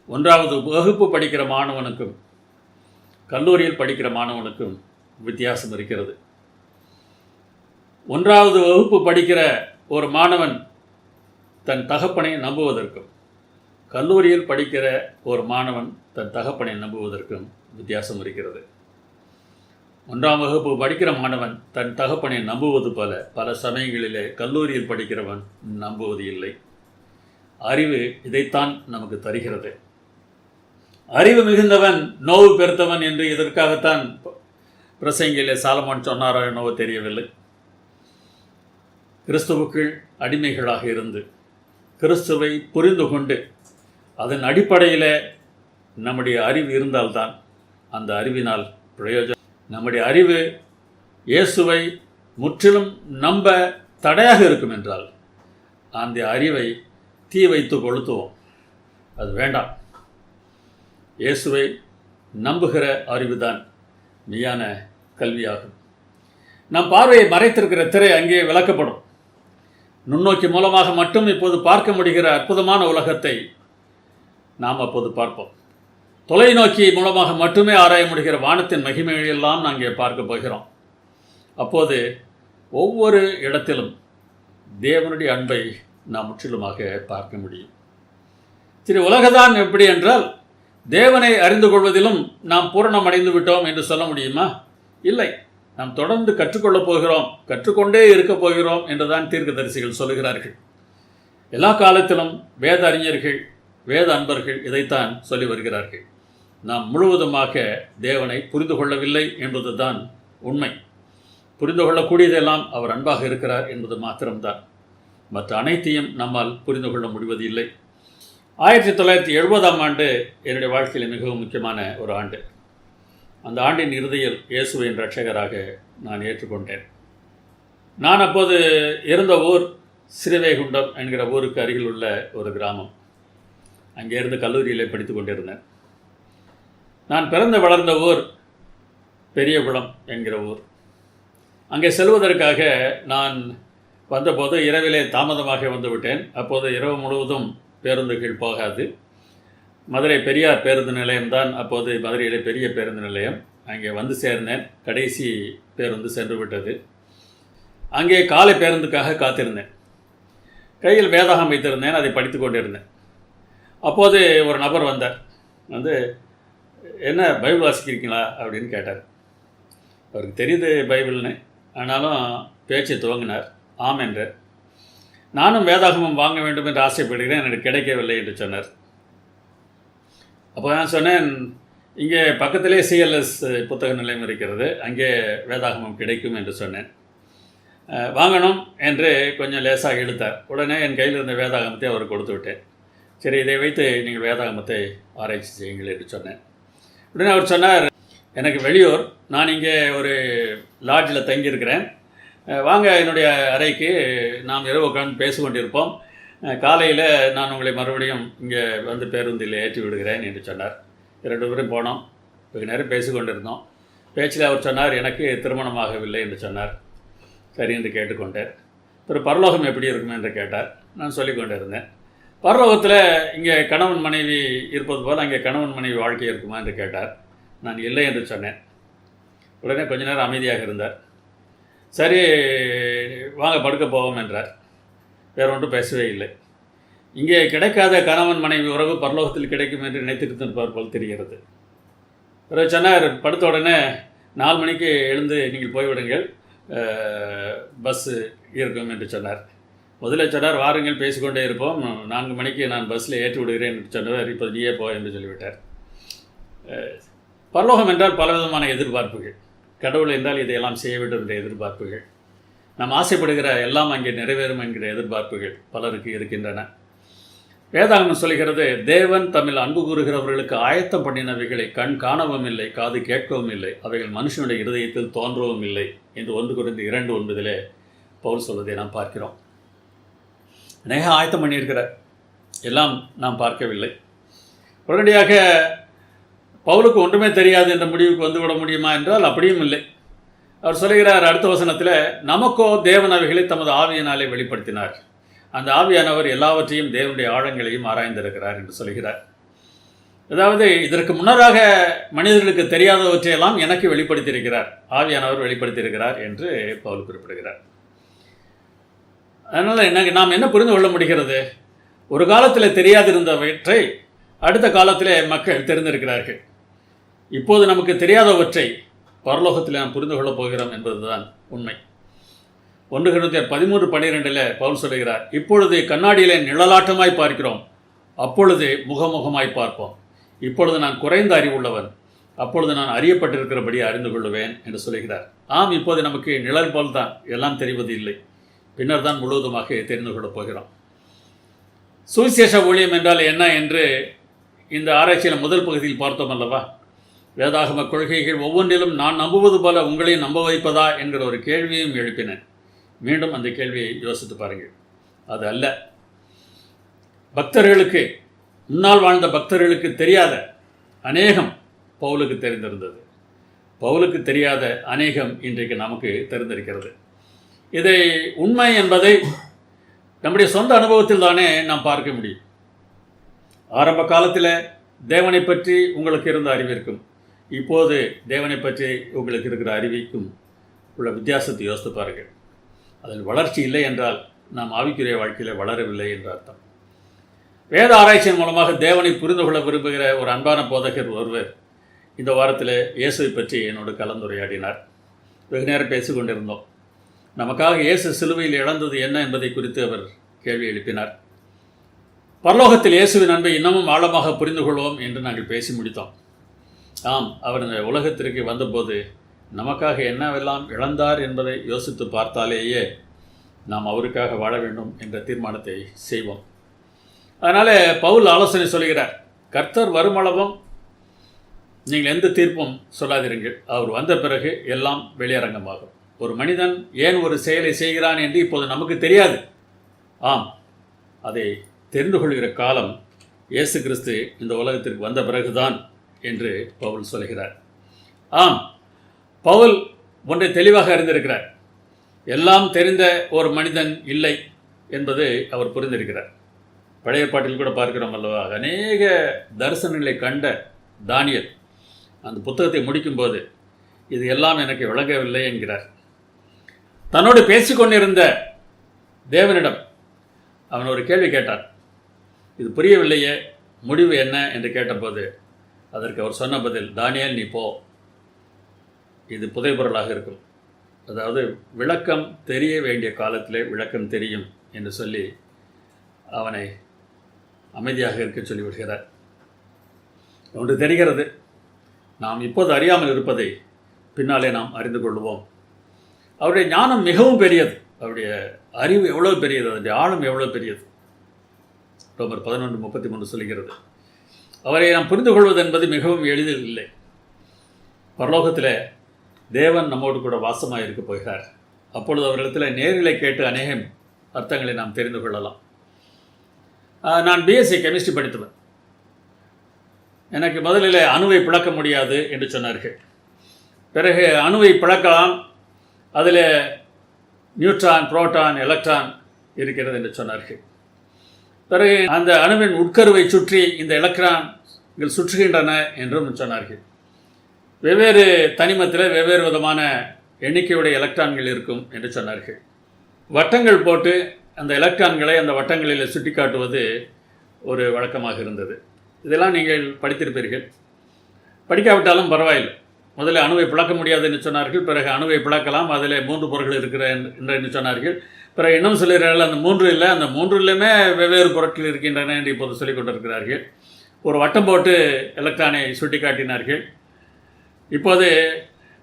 1வது வகுப்பு படிக்கிற மாணவனுக்கும் கல்லூரியில் படிக்கிற மாணவனுக்கும் வித்தியாசம் இருக்கிறது. 1வது வகுப்பு படிக்கிற ஒரு மாணவன் தன் தகப்பனை நம்புவதற்கும் கல்லூரியில் படிக்கிற ஒரு மாணவன் தன் தகப்பனை நம்புவதற்கும் வித்தியாசம் இருக்கிறது. 1ஆம் வகுப்பு படிக்கிற மாணவன் தன் தகப்பனை நம்புவது போல பல சமயங்களிலே கல்லூரியில் படிக்கிறவன் நம்புவது இல்லை. அறிவு இதைத்தான் நமக்கு தருகிறது. அறிவு மிகுந்தவன் நோவு பெருத்தவன் என்று இதற்காகத்தான் பிரசங்கிலே சாலமோன் சொன்னாரோ என்னவோ தெரியவில்லை. கிறிஸ்துவுக்குள் அடிமைகளாக இருந்து கிறிஸ்துவை புரிந்து கொண்டு அதன் அடிப்படையில் நம்முடைய அறிவு இருந்தால்தான் அந்த அறிவினால் பிரயோஜனம். நம்முடைய அறிவு இயேசுவை முற்றிலும் நம்ப தடையாக இருக்கும் என்றால் அந்த அறிவை தீ வைத்து கொளுத்துவோம். அது வேண்டாம். இயேசுவை நம்புகிற அறிவுதான் மெய்யான கல்வியாகும். நம் பார்வையை மறைத்திருக்கிற திரை அங்கே விளக்கப்படும். நுண்ணோக்கி மூலமாக மட்டும் இப்போது பார்க்க முடிகிற அற்புதமான உலகத்தை நாம் அப்போது பார்ப்போம். தொலைநோக்கி மூலமாக மட்டுமே ஆராய முடிகிற வானத்தின் மகிமையெல்லாம் நாம் இங்கே பார்க்க போகிறோம். அப்போது ஒவ்வொரு இடத்திலும் தேவனுடைய அன்பை நாம் முற்றிலுமாக பார்க்க முடியும். சரி, உலகதான் எப்படி என்றால் தேவனை அறிந்து கொள்வதிலும் நாம் பூரணம் அடைந்து விட்டோம் என்று சொல்ல முடியுமா? இல்லை. நாம் தொடர்ந்து கற்றுக்கொள்ளப் போகிறோம், கற்றுக்கொண்டே இருக்கப் போகிறோம் என்றுதான் தீர்க்கதரிசிகள் சொல்லுகிறார்கள். எல்லா காலத்திலும் வேத அறிஞர்கள், வேத அன்பர்கள் இதைத்தான் சொல்லி வருகிறார்கள். நாம் முழுவதுமாக தேவனை புரிந்து கொள்ளவில்லை என்பதுதான் உண்மை. புரிந்து கொள்ளக்கூடியதெல்லாம் அவர் அன்பாக இருக்கிறார் என்பது மாத்திரம்தான். மற்ற அனைத்தையும் நம்மால் புரிந்து கொள்ள முடிவதில்லை. 1970ஆம் ஆண்டு என்னுடைய வாழ்க்கையில் மிகவும் முக்கியமான ஒரு ஆண்டு. அந்த ஆண்டின் இறுதியில் இயேசுவின் இரட்சகராக நான் ஏற்றுக்கொண்டேன். நான் அப்போது இருந்த ஊர் ஸ்ரீவைகுண்டம் என்கிற ஊருக்கு அருகில் உள்ள ஒரு கிராமம். அங்கே இருந்து கல்லூரியில் படித்து கொண்டிருந்தேன். நான் பிறந்து வளர்ந்த ஊர் பெரியகுளம் என்கிற ஊர். அங்கே செல்வதற்காக நான் வந்தபோது இரவிலே தாமதமாக வந்துவிட்டேன். அப்போது இரவு முழுவதும் பேருந்துகள் போகாது. மதுரை பெரியார் பேருந்து நிலையம்தான் அப்போது மதுரையிலே பெரிய பேருந்து நிலையம். அங்கே வந்து சேர்ந்தேன். கடைசி பேருந்து சென்று விட்டது. அங்கே காலை பேருந்துக்காக காத்திருந்தேன். கையில் வேதாகம் வைத்திருந்தேன், அதை படித்து கொண்டிருந்தேன். அப்போது ஒரு நபர் வந்தார். வந்து, என்ன பைபிள் வாசிக்கிறீங்களா அப்படின்னு கேட்டார். அவருக்கு தெரியுது பைபிள்னு, ஆனாலும் பேச்சை துவங்கினார். ஆம் என்றார். நானும் வேதாகமம் வாங்க வேண்டும் என்று ஆசைப்படுகிறேன், எனக்கு கிடைக்கவில்லை என்று சொன்னார். அப்போ நான் சொன்னேன், இங்கே பக்கத்திலே சிஎல்எஸ் புத்தக நிலையம் இருக்கிறது, அங்கே வேதாகமம் கிடைக்கும் என்று சொன்னேன். வாங்கணும் என்று கொஞ்சம் லேசாக இழுத்தார். உடனே என் கையில் இருந்த வேதாகமத்தை அவர் கொடுத்து விட்டேன். சரி, இதை வைத்து நீங்கள் வேதாகமத்தை ஆராய்ச்சி செய்யுங்கள் என்று சொன்னேன். உடனே அவர் சொன்னார், எனக்கு வெளியூர், நான் இங்கே ஒரு லாட்ஜில் தங்கியிருக்கிறேன், வாங்க என்னுடைய அறைக்கு, நாம் இரவு உட்கார்ந்து பேசிக்கொண்டிருப்போம், காலையில் நான் உங்களை மறுபடியும் இங்கே வந்து பேருந்தில் ஏற்றி விடுகிறேன் என்று சொன்னார். 2 பேரும் போனோம். வெகு நேரம் பேசிக்கொண்டிருந்தோம். பேச்சில் அவர் சொன்னார், எனக்கு திருமணமாகவில்லை என்று சொன்னார். சரி என்று கேட்டுக்கொண்டேன். பிறகு பரலோகம் எப்படி இருக்கும் என்று கேட்டார். நான் சொல்லிக் கொண்டிருந்தேன். பரலோகத்தில் இங்கே கணவன் மனைவி இருப்பது போல் அங்கே கணவன் மனைவி வாழ்க்கை இருக்குமா என்று கேட்டார். நான் இல்லை என்று சொன்னேன். உடனே கொஞ்ச நேரம் அமைதியாக இருந்தார். சரி, வாங்க படுக்க போவோம் என்றார். வேறு ஒன்றும் பேசவே இல்லை. இங்கே கிடைக்காத கணவன் மனைவி உறவு பரலோகத்தில் கிடைக்கும் என்று நினைத்திருப்பார் போல் தெரிகிறது. பிறகு சொன்னார், படுத்த உடனே 4 மணிக்கு எழுந்து நீங்கள் போய்விடுங்கள், பஸ்ஸு இருக்கும் என்று சொன்னார். முதல்ல சொன்னார், வாருங்கள் பேசிக்கொண்டே இருப்போம், 4 மணிக்கு நான் பஸ்ஸில் ஏற்றி விடுகிறேன் என்று சொன்னவர், இப்போ நீயே போ என்று சொல்லிவிட்டார். பரலோகம் என்றால் பலவிதமான எதிர்பார்ப்புகள். கடவுள் என்றால் இதையெல்லாம் செய்ய வேண்டும் என்ற எதிர்பார்ப்புகள். நாம் ஆசைப்படுகிற எல்லாம் அங்கே நிறைவேறும் என்கிற எதிர்பார்ப்புகள் பலருக்கு இருக்கின்றன. வேதாகமம் சொல்கிறது, தேவன் தம்மில் அன்பு கூறுகிறவர்களுக்கு ஆயத்தம் பண்ணினவைகளை கண் காணவும் இல்லை, காது கேட்கவும் இல்லை, அவைகள் மனுஷனுடைய இருதயத்தில் தோன்றவும் இல்லை என்று 1 கொரிந்தியர் 2:9 பவுல் சொல்வதை நாம் பார்க்கிறோம். அநேக ஆயத்தம் பண்ணியிருக்கிறார், எல்லாம் நாம் பார்க்கவில்லை. உடனடியாக பவுலுக்கு ஒன்றுமே தெரியாது என்ற முடிவுக்கு வந்துவிட முடியுமா என்றால் அப்படியும் இல்லை. அவர் சொல்கிறார் அடுத்த வசனத்தில், நமக்கோ தேவன் அவைகளை தமது ஆவியினாலே வெளிப்படுத்தினார், அந்த ஆவியானவர் எல்லாவற்றையும் தேவனுடைய ஆழங்களையும் ஆராய்ந்திருக்கிறார் என்று சொல்கிறார். அதாவது இதற்கு முன்னராக மனிதர்களுக்கு தெரியாதவற்றையெல்லாம் எனக்கு வெளிப்படுத்தியிருக்கிறார், ஆவியானவர் வெளிப்படுத்தியிருக்கிறார் என்று பவுல் குறிப்பிடுகிறார். அதனால் நாம் என்ன புரிந்து கொள்ள முடிகிறது? ஒரு காலத்தில் தெரியாதிருந்தவற்றை அடுத்த காலத்திலே மக்கள் தெரிந்திருக்கிறார்கள். இப்போது நமக்கு தெரியாதவற்றை பரலோகத்தில் நாம் புரிந்து கொள்ளப் போகிறோம் என்பதுதான் உண்மை. 1 கொரிந்தியர் 13:12 பவுல் சொல்கிறார், இப்பொழுது கண்ணாடியிலே நிழலாட்டமாய் பார்க்கிறோம், அப்பொழுது முகமுகமாய் பார்ப்போம். இப்பொழுது நான் குறைந்த அறிவுள்ளவன், அப்பொழுது நான் அறியப்பட்டிருக்கிறபடி அறிந்து கொள்ளுவேன் என்று சொல்கிறார். ஆம், இப்போது நமக்கு நிழல் போல் தான், எல்லாம் தெரிவது இல்லை. பின்னர் தான் முழுவதுமாக தெரிந்து கொள்ளப் போகிறோம். சுவிசேஷ ஊழியம் என்றால் என்ன என்று இந்த ஆராய்ச்சியில் முதல் பகுதியில் பார்த்தோம் அல்லவா? வேதாகம கொள்கைகள் ஒவ்வொன்றிலும் நான் நம்புவது போல உங்களையும் நம்ப வைப்பதா என்கிற ஒரு கேள்வியும் எழுப்பினேன். மீண்டும் அந்த கேள்வியை யோசித்து பாருங்கள். அது அல்ல. பக்தர்களுக்கு, முன்னால் வாழ்ந்த பக்தர்களுக்கு தெரியாத அநேகம் பவுலுக்கு தெரிந்திருந்தது. பவுலுக்கு தெரியாத அநேகம் இன்றைக்கு நமக்கு தெரிந்திருக்கிறது. இதை உண்மை என்பதை நம்முடைய சொந்த அனுபவத்தில் தானே நாம் பார்க்க முடியும். ஆரம்ப காலத்தில் தேவனை பற்றி உங்களுக்கு இருந்த அறிவிற்கும் இப்போது தேவனை பற்றி உங்களுக்கு இருக்கிற அறிவிக்கும் உள்ள வித்தியாசத்தை யோசித்து பாருங்கள். அதில் வளர்ச்சி இல்லை என்றால் நாம் ஆவிக்குரிய வாழ்க்கையில் வளரவில்லை என்ற அர்த்தம். வேத ஆராய்ச்சியின் மூலமாக தேவனை புரிந்து கொள்ள விரும்புகிற ஒரு அன்பான போதகர் ஒருவர் இந்த வாரத்தில் இயேசுவை பற்றி என்னோடு கலந்துரையாடினார். வெகு நேரம் பேசிக்கொண்டிருந்தோம். நமக்காக இயேசு சிலுவையில் இழந்தது என்ன என்பதை குறித்து அவர் கேள்வி எழுப்பினார். பரலோகத்தில் இயேசுவின் அன்பை இன்னமும் ஆழமாக புரிந்து கொள்வோம் என்று நாங்கள் பேசி முடித்தோம். ஆம், அவர் இந்த உலகத்திற்கு வந்தபோது நமக்காக என்னவெல்லாம் இழந்தார் என்பதை யோசித்து பார்த்தாலேயே நாம் அவருக்காக வாழ வேண்டும் என்ற தீர்மானத்தை செய்வோம். அதனால் பவுல் ஆலோசனை சொல்கிறார், கர்த்தர் வருமளவும் நீங்கள் எந்த தீர்ப்பும் சொல்லாதிருங்கள், அவர் வந்த பிறகு எல்லாம் வெளியரங்கமாகும். ஒரு மனிதன் ஏன் ஒரு செயலை செய்கிறான் என்று இப்போது நமக்கு தெரியாது. ஆம், அதை தெரிந்து கொள்கிற காலம் இயேசு கிறிஸ்து இந்த உலகத்திற்கு வந்த பிறகுதான் என்று பவுல் சொல்கிறார். ஆம், பவுல் ஒன்றை தெளிவாக அறிந்திருக்கிறார். எல்லாம் தெரிந்த ஒரு மனிதன் இல்லை என்பது அவர் புரிந்திருக்கிறார். பழைய பாட்டில் கூட பார்க்கிறோம் அல்லவா, அநேக தரிசனங்களை கண்ட தானியேல் அந்த புத்தகத்தை முடிக்கும்போது இது எல்லாம் எனக்கு விளங்கவில்லை என்கிறார். தன்னோடு பேசிக்கொண்டிருந்த தேவனிடம் அவன் ஒரு கேள்வி கேட்டான். இது புரியவில்லையே, முடிவு என்ன என்று கேட்டபோது அதற்கு அவர் சொன்ன பதில், தானியேல் நீ போ, இது புதைபொருளாக இருக்கும். அதாவது விளக்கம் தெரிய வேண்டிய காலத்திலே விளக்கம் தெரியும் என்று சொல்லி அவனை அமைதியாக இருக்க சொல்லிவிடுகிறார். ஒன்று தெரிகிறது, நாம் இப்போது அறியாமல் இருப்பதை பின்னாலே நாம் அறிந்து கொள்வோம். அவருடைய ஞானம் மிகவும் பெரியது, அவருடைய அறிவு எவ்வளோ பெரியது, அதனுடைய ஆழம் எவ்வளோ பெரியது. ரோமர் 11:33 சொல்கிறது. அவரை நாம் புரிந்து கொள்வது என்பது மிகவும் எளிதில் இல்லை. பரலோகத்தில் தேவன் நம்மோடு கூட வாசமாக இருக்க போகிறார். அப்பொழுது அவரிடத்தில் நேரில் கேட்டு அநேக அர்த்தங்களை நாம் தெரிந்து கொள்ளலாம். நான் பிஎஸ்சி கெமிஸ்ட்ரி படித்தவன். எனக்கு முதலில் அணுவை பிளக்க முடியாது என்று சொன்னார்கள். பிறகு அணுவை பிளக்கலாம், அதில் நியூட்ரான், புரோட்டான், எலக்ட்ரான் இருக்கிறது என்று சொன்னார்கள். பிறகு அந்த அணுவின் உட்கருவை சுற்றி இந்த எலக்ட்ரான்கள் சுற்றுகின்றன என்றும் சொன்னார்கள். வெவ்வேறு தனிமத்தில் வெவ்வேறு விதமான எண்ணிக்கையுடைய எலக்ட்ரான்கள் இருக்கும் என்று சொன்னார்கள். வட்டங்கள் போட்டு அந்த எலக்ட்ரான்களை அந்த வட்டங்களில் சுட்டி காட்டுவது ஒரு வழக்கமாக இருந்தது. இதெல்லாம் நீங்கள் படித்திருப்பீர்கள். படிக்காவிட்டாலும் பரவாயில்லை. முதல்ல அணுவை பிளக்க முடியாது என்று சொன்னார்கள். பிறகு அணுவை பிளக்கலாம், அதில் 3 பொருட்கள் இருக்கிற என்று சொன்னார்கள். பிறகு இன்னும் சொல்கிறார்கள் அந்த 3 இல்லை, அந்த 3லுமே வெவ்வேறு பொருட்கள் இருக்கின்றன என்று இப்போது சொல்லிக் கொண்டிருக்கிறார்கள். ஒரு வட்டம் போட்டு எலக்ட்ரானை சுட்டி காட்டினார்கள். இப்போது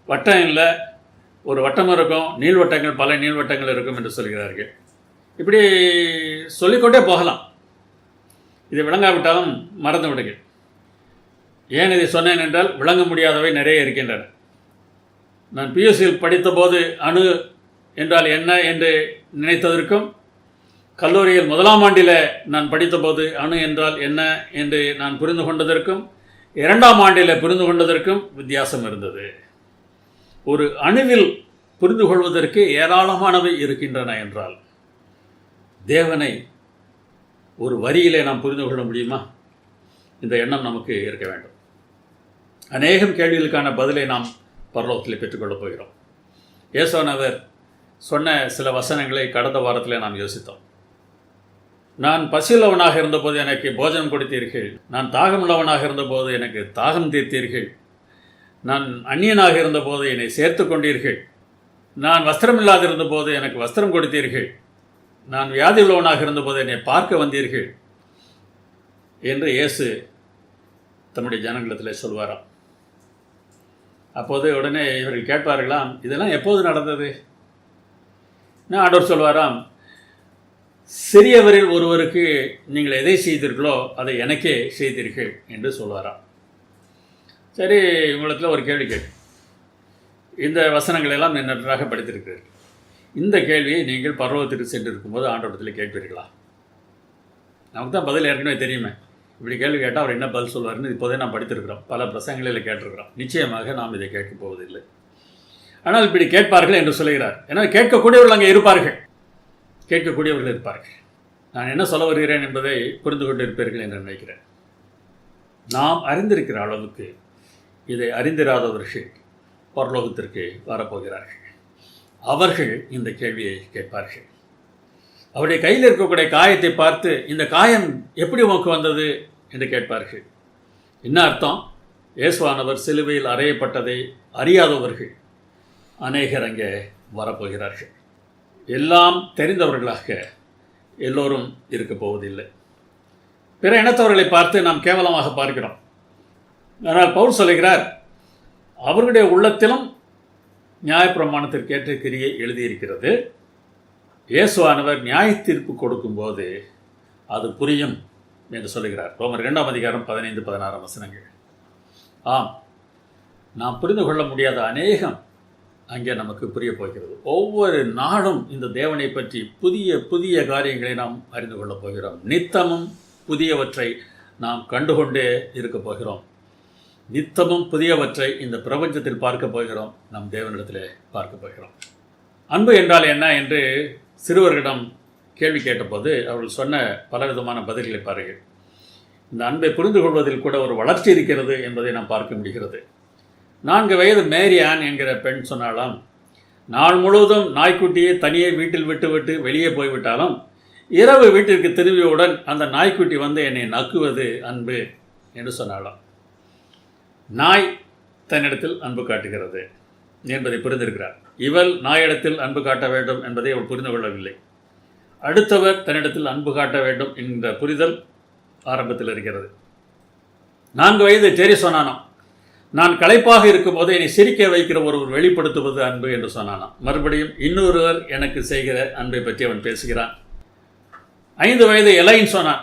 வட்டம் இல்லை, ஒரு வட்டம் இருக்கும், நீள்வட்டங்கள், பல நீள்வட்டங்கள் இருக்கும் என்று சொல்கிறார்கள். இப்படி சொல்லிக்கொண்டே போகலாம். இது விளங்காவிட்டாலும் மறந்து விடுங்கள். ஏன் இதை சொன்னேன் என்றால், விளங்க முடியாதவை நிறைய இருக்கின்றன. நான் பியூசியில் படித்தபோது அணு என்றால் என்ன என்று நினைத்ததற்கும், கல்லூரியில் 1ஆம் ஆண்டில் நான் படித்தபோது அணு என்றால் என்ன என்று நான் புரிந்து கொண்டதற்கும், 2ஆம் ஆண்டில் புரிந்து கொண்டதற்கும் வித்தியாசம் இருந்தது. ஒரு அணுவில் புரிந்து கொள்வதற்கு ஏராளமானவை இருக்கின்றன என்றால், தேவனை ஒரு வரியிலே நாம் புரிந்து கொள்ள முடியுமா? இந்த எண்ணம் நமக்கு இருக்க வேண்டும். அநேகம் கேள்விகளுக்கான பதிலை நாம் பரலோகத்தில் பெற்றுக்கொள்ளப் போகிறோம். இயேசுவானவர் சொன்ன சில வசனங்களை கடந்த வாரத்தில் நாம் யோசித்தோம். நான் பசியுள்ளவனாக இருந்தபோது எனக்கு போஜனம் கொடுத்தீர்கள், நான் தாகமுள்ளவனாக இருந்தபோது எனக்கு தாகம் தீர்த்தீர்கள், நான் அந்நியனாக இருந்தபோது என்னை சேர்த்து கொண்டீர்கள், நான் வஸ்திரமில்லாதிருந்த போது எனக்கு வஸ்திரம் கொடுத்தீர்கள், நான் வியாதி உள்ளவனாக இருந்தபோது என்னை பார்க்க வந்தீர்கள் என்று இயேசு தம்முடைய ஜனங்களிடத்தில் சொல்வாராம். அப்போது உடனே இவர்கள் கேட்பார்களாம், இதெல்லாம் எப்போது நடந்தது? ஆண்டவர் சொல்வாராம், சிறியவரில் ஒருவருக்கு நீங்கள் எதை செய்தீர்களோ அதை எனக்கே செய்தீர்கள் என்று சொல்வாராம். சரி, உங்களிடத்தில் ஒரு கேள்வி கேட்கு. இந்த வசனங்களெல்லாம் நன்றாக படித்திருக்கிறீர்கள். இந்த கேள்வியை நீங்கள் பரலோகத்திற்கு சென்று இருக்கும்போது ஆண்டவரிடத்தில் கேட்பீர்களா? நமக்கு தான் பதில் ஏற்கனவே தெரியுமே. இப்படி கேள்வி கேட்டால் அவர் என்ன பதில் சொல்வார்னு இப்போதே நாம் படித்திருக்கிறோம், பல பிரசங்களில் கேட்டிருக்கிறோம். நிச்சயமாக நாம் இதை கேட்கப் போவதில்லை. ஆனால் இப்படி கேட்பார்கள் என்று சொல்கிறார். எனவே கேட்கக்கூடியவர்கள் அங்கே இருப்பார்கள், கேட்கக்கூடியவர்கள் இருப்பார்கள். நான் என்ன சொல்ல வருகிறேன் என்பதை புரிந்து கொண்டு இருப்பீர்கள் என்று நினைக்கிறேன். நாம் அறிந்திருக்கிற அளவுக்கு இதை அறிந்திராதவர்கள் பரலோகத்திற்கு வரப்போகிறார்கள். அவர்கள் இந்த கேள்வியை கேட்பார்கள். அவருடைய கையில் இருக்கக்கூடிய காயத்தை பார்த்து, இந்த காயம் எப்படி உமக்கு வந்தது என்று கேட்பார்கள். என்ன அர்த்தம்? இயேசுவானவர் சிலுவையில் அறையப்பட்டதை அறியாதவர்கள் அநேகர் அங்கே வரப்போகிறார்கள். எல்லாம் தெரிந்தவர்களாக எல்லோரும் இருக்கப் போவதில்லை. பிற இனத்தவர்களை பார்த்து நாம் கேவலமாக பார்க்கிறோம். ஆனால் பவுல் சொல்லுகிறார், அவர்களுடைய உள்ளத்திலும் நியாயப்பிரமாணத்திற்கேற்ற கிரியை எழுதியிருக்கிறது. இயேசுவானவர் நியாய தீர்ப்பு கொடுக்கும்போது அது புரியும் என்று சொல்லுகிறார். ரோமர் 2 அதிகாரம் 15-16 வசனங்கள். ஆம், நாம் புரிந்து கொள்ள முடியாத அநேகம் அங்கே நமக்கு புரிய போகிறது. ஒவ்வொரு நாளும் இந்த தேவனை பற்றி புதிய புதிய காரியங்களை நாம் அறிந்து கொள்ளப் போகிறோம். நித்தமும் புதியவற்றை நாம் கண்டுகொண்டே இருக்கப் போகிறோம். நித்தமும் புதியவற்றை இந்த பிரபஞ்சத்தில் பார்க்க போகிறோம், நம் தேவனிடத்திலே பார்க்க போகிறோம். அன்பு என்றால் என்ன என்று சிறுவர்களிடம் கேள்வி கேட்டபோது அவர்கள் சொன்ன பலவிதமான பதில்களை பாருங்கள். இந்த அன்பை புரிந்து கொள்வதில் கூட ஒரு வளர்ச்சி இருக்கிறது என்பதை நாம் பார்க்க முடிகிறது. 4 வயது மேரி ஆன் என்கிற பெண் சொன்னாலும், நாள் முழுவதும் நாய்க்குட்டியை தனியே வீட்டில் விட்டுவிட்டு வெளியே போய்விட்டாலும் இரவு வீட்டிற்கு திரும்பியவுடன் அந்த நாய்க்குட்டி வந்து என்னை நக்குவது அன்பு என்று சொன்னாலும். நாய் தன்னிடத்தில் அன்பு காட்டுகிறது என்பதை புரிந்திருக்கிறார். இவள் நாயிடத்தில் அன்பு காட்ட வேண்டும் என்பதை அவள் புரிந்து கொள்ளவில்லை. அடுத்தவர் தன்னிடத்தில் அன்பு காட்ட வேண்டும் என்கிற புரிதல் ஆரம்பத்தில் இருக்கிறது. 4 வயது ஜெரி சொன்னானாம், நான் களைப்பாக இருக்கும்போது என்னை சிரிக்க வைக்கிற ஒருவர் வெளிப்படுத்துவது அன்பு என்று சொன்னானாம். மறுபடியும் இன்னொருவர் எனக்கு செய்கிற அன்பை பற்றி அவன் பேசுகிறான். 5 வயது எலைன் சொன்னான்,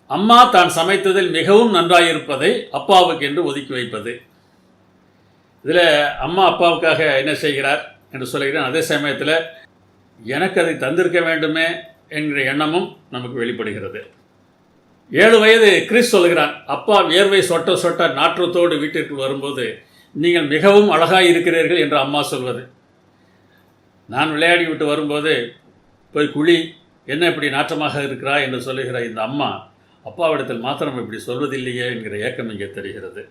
அம்மா தான் சமைத்ததில் மிகவும் நன்றாயிருப்பதை அப்பாவுக்கு என்று ஒதுக்கி வைப்பது. இதில் அம்மா அப்பாவுக்காக என்ன செய்கிறார் என்று சொல்லுகிறேன். அதே சமயத்தில் எனக்கு அதை தந்திருக்க வேண்டுமே என்கிற எண்ணமும் நமக்கு வெளிப்படுகிறது. 7 வயது கிறிஸ் சொல்கிறான், அப்பா வியர்வை சொட்ட சொட்ட நாற்றத்தோடு வீட்டிற்கு வரும்போது நீங்கள் மிகவும் அழகாக இருக்கிறீர்கள் என்று அம்மா சொல்வது. நான் விளையாடி விட்டு வரும்போது போய் குழி, என்ன இப்படி நாற்றமாக இருக்கிறாய் என்று சொல்லுகிற இந்த அம்மா அப்பாவிடத்தில் மாத்திரம் இப்படி சொல்வதில்லையே என்கிற ஏக்கம் இங்கே தெரிகிறது.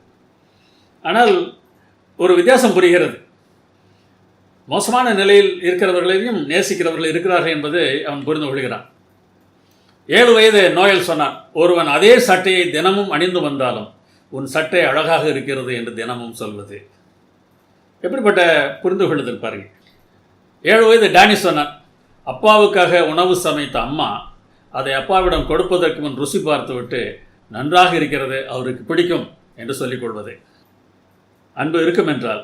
ஆனால் ஒரு வித்தியாசம் புரிகிறது. மோசமான நிலையில் இருக்கிறவர்களையும் நேசிக்கிறவர்கள் இருக்கிறார்கள் என்பதை அவன் புரிந்து கொள்கிறான். 7 வயது நோயல் சொன்னான், ஒருவன் அதே சட்டையை தினமும் அணிந்து வந்தாலும் உன் சட்டை அழகாக இருக்கிறது என்று தினமும் சொல்வது. எப்படிப்பட்ட புரிந்து கொள்ளுதல் பாருங்கள். 7 வயது டானி சொன்னான், அப்பாவுக்காக உணவு சமைத்த அம்மா அதை அப்பாவிடம் கொடுப்பதற்கு முன் ருசி பார்த்துவிட்டு நன்றாக இருக்கிறது, அவருக்கு பிடிக்கும் என்று சொல்லிக் கொள்வது. அன்பு இருக்கும் என்றால்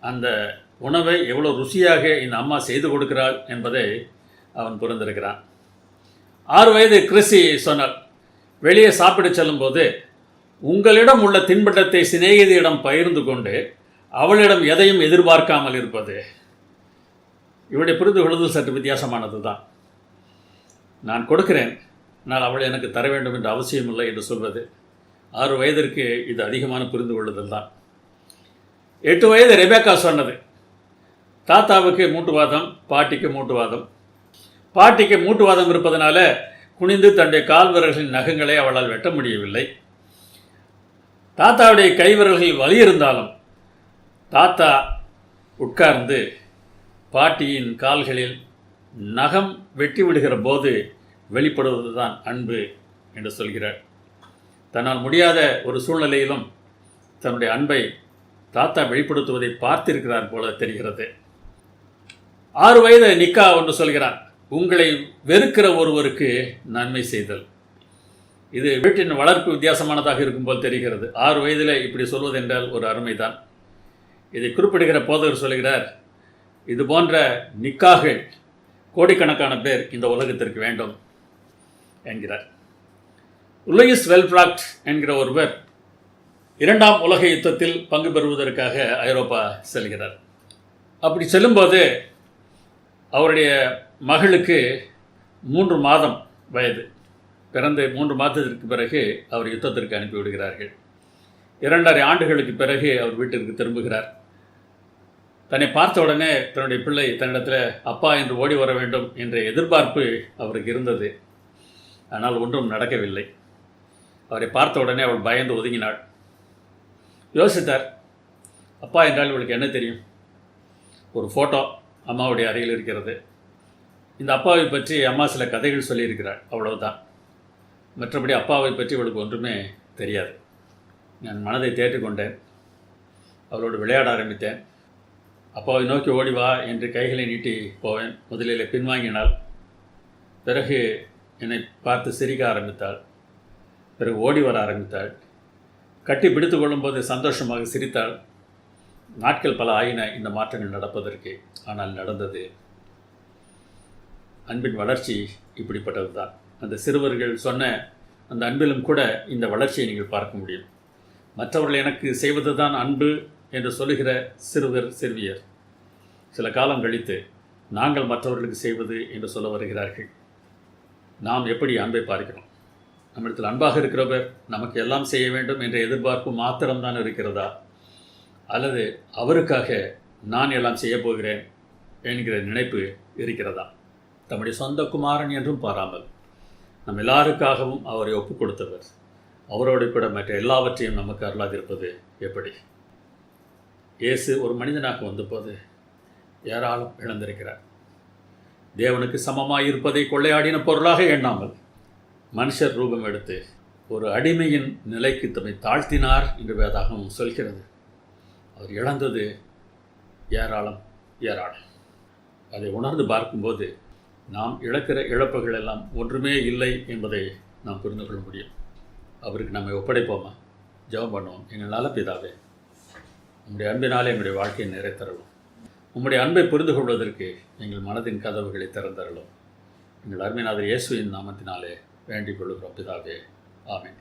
அந்த உணவை எவ்வளோ ருசியாக இந்த அம்மா செய்து கொடுக்கிறாள் என்பதை அவன் புரிந்திருக்கிறான். 6 வயது கிறிஸி சொன்னார், வெளியே சாப்பிட செல்லும்போது உங்களிடம் உள்ள தின்பண்டத்தை சிநேகிதியிடம் பகிர்ந்து கொண்டு அவளிடம் எதையும் எதிர்பார்க்காமல் இருப்பது. இவருடைய புரிந்து கொள்ளுதல் சற்று வித்தியாசமானது தான். நான் கொடுக்கிறேன், ஆனால் அவள் எனக்கு தர வேண்டும் என்ற அவசியம் இல்லை என்று சொல்வது. 6 வயதிற்கு இது அதிகமான புரிந்து கொள்ளுதல் தான். 8 வயது ரெபேக்கா சொன்னது, தாத்தாவுக்கு மூட்டுவாதம், பாட்டிக்கு மூட்டுவாதம். பாட்டிக்கு மூட்டுவாதம் இருப்பதனால குனிந்து தன்னுடைய கால் விரல்களின் நகங்களை அவளால் வெட்ட முடியவில்லை. தாத்தாவுடைய கை விரல்களில் வலி இருந்தாலும் தாத்தா உட்கார்ந்து பாட்டியின் கால்களில் நகம் வெட்டி விடுகிற போது வெளிப்படுவது தான் அன்பு என்று சொல்கிறார். தன்னால் முடியாத ஒரு சூழ்நிலையிலும் தன்னுடைய அன்பை தாத்தா வெளிப்படுத்துவதை பார்த்திருக்கிறார் போல தெரிகிறது. 6 வயது நிக்கா ஒன்று சொல்கிறான், உங்களை வெறுக்கிற ஒருவருக்கு நன்மை செய்தல். இது வீட்டின் வளர்ப்பு வித்தியாசமானதாக இருக்கும் போல் தெரிகிறது. 6 வயதில் இப்படி சொல்வது என்றால் ஒரு அருமைதான். இதை குறிப்பிடுகிற போதகர் சொல்கிறார், இது போன்ற நிக்காகள் கோடிக்கணக்கான பேர் இந்த உலகத்திற்கு வேண்டும் என்கிறார். லூயிஸ் வெல்ஃப்ராக்ட் என்கிற ஒருவர் 2ஆம் உலக யுத்தத்தில் பங்கு பெறுவதற்காக ஐரோப்பா செல்கிறார். அப்படி செல்லும்போது அவருடைய மகளுக்கு 3 மாதம் வயது. பிறந்து 3 மாதத்திற்கு பிறகு அவர் யுத்தத்திற்கு அனுப்பிவிடுகிறார்கள். 2.5 ஆண்டுகளுக்கு பிறகு அவர் வீட்டிற்கு திரும்புகிறார். தன்னை பார்த்த உடனே தன்னுடைய பிள்ளை தன்னிடத்தில் அப்பா என்று ஓடி வர வேண்டும் என்ற எதிர்பார்ப்பு அவருக்கு இருந்தது. ஆனால் ஒன்றும் நடக்கவில்லை. அவரை பார்த்த உடனே அவள் பயந்து ஒதுங்கினாள். யோசித்தார், அப்பா என்றால் இவளுக்கு என்ன தெரியும்? ஒரு ஃபோட்டோ அம்மாவுடைய அறையில் இருக்கிறது. இந்த அப்பாவை பற்றி அம்மா சில கதைகள் சொல்லியிருக்கிறாள், அவ்வளவுதான். மற்றபடி அப்பாவை பற்றி இவளுக்கு ஒன்றுமே தெரியாது. நான் மனதை தேற்றிக்கொண்டேன். அவளோடு விளையாட ஆரம்பித்தேன். அப்பாவை நோக்கி ஓடி வா என்று கைகளை நீட்டி போவேன். முதலில் பின்வாங்கினாள். பிறகு என்னை பார்த்து சிரிக்க ஆரம்பித்தாள். பிறகு ஓடி வர ஆரம்பித்தாள். கட்டி பிடித்து கொள்ளும்போது சந்தோஷமாக சிரித்தாள். நாட்கள் பல ஆயின இந்த மாற்றங்கள் நடப்பதற்கு. ஆனால் நடந்தது. அன்பின் வளர்ச்சி இப்படிப்பட்டது தான். அந்த சிறுவர்கள் சொன்ன அந்த அன்பிலும் கூட இந்த வளர்ச்சியை நீங்கள் பார்க்க முடியும். மற்றவர்கள் எனக்கு செய்வது தான் அன்பு என்று சொல்லுகிற சிறுவர் சிறுவியர் சில காலம் கழித்து நாங்கள் மற்றவர்களுக்கு செய்வது என்று சொல்ல வருகிறார்கள். நாம் எப்படி அன்பை பார்க்கிறோம்? நம்மிடத்தில் அன்பாக இருக்கிறவர் நமக்கு எல்லாம் செய்ய வேண்டும் என்ற எதிர்பார்ப்பு மாத்திரம்தான் இருக்கிறதா? அல்லது அவருக்காக நான் எல்லாம் செய்ய போகிறேன் என்கிற நினைப்பு இருக்கிறதா? தம்முடைய சொந்த குமாரன் என்றும் பாராமல் நம் எல்லாருக்காகவும் அவரை ஒப்புக் கொடுத்தவர் அவரோடு கூட மற்ற எல்லாவற்றையும் நமக்கு அருளாதிருப்பது எப்படி? இயேசு ஒரு மனிதனாக வந்தபோது ஏராளம் இழந்திருக்கிறார். தேவனுக்கு சமமாக இருப்பதை கொள்ளையாடின பொருளாக எண்ணாமல் மனுஷர் ரூபம் எடுத்து ஒரு அடிமையின் நிலைக்கு தம்மை தாழ்த்தினார் என்று வேதாகமம் சொல்கிறது. அவர் இழந்தது ஏராளம் ஏராளம். அதை உணர்ந்து பார்க்கும்போது நாம் இழக்கிற இழப்புகள் எல்லாம் ஒன்றுமே இல்லை என்பதை நாம் புரிந்து கொள்ள முடியும். அவருக்கு நம்மை ஒப்படைப்போமா? ஜெபம் பண்ணுவோம். எங்கள் நல்ல பிதாவே, உம்முடைய அன்பினாலே எங்களுடைய வாழ்க்கையை நிறைத்தரலும். உம்முடைய அன்பை புரிந்து கொள்வதற்கு எங்கள் மனதின் கதவுகளை திறந்தரலும். எங்கள் அருமைநாதர் இயேசுவின் நாமத்தினாலே வேண்டிக் கொள்கிறோம் பிதாவே. ஆமென்.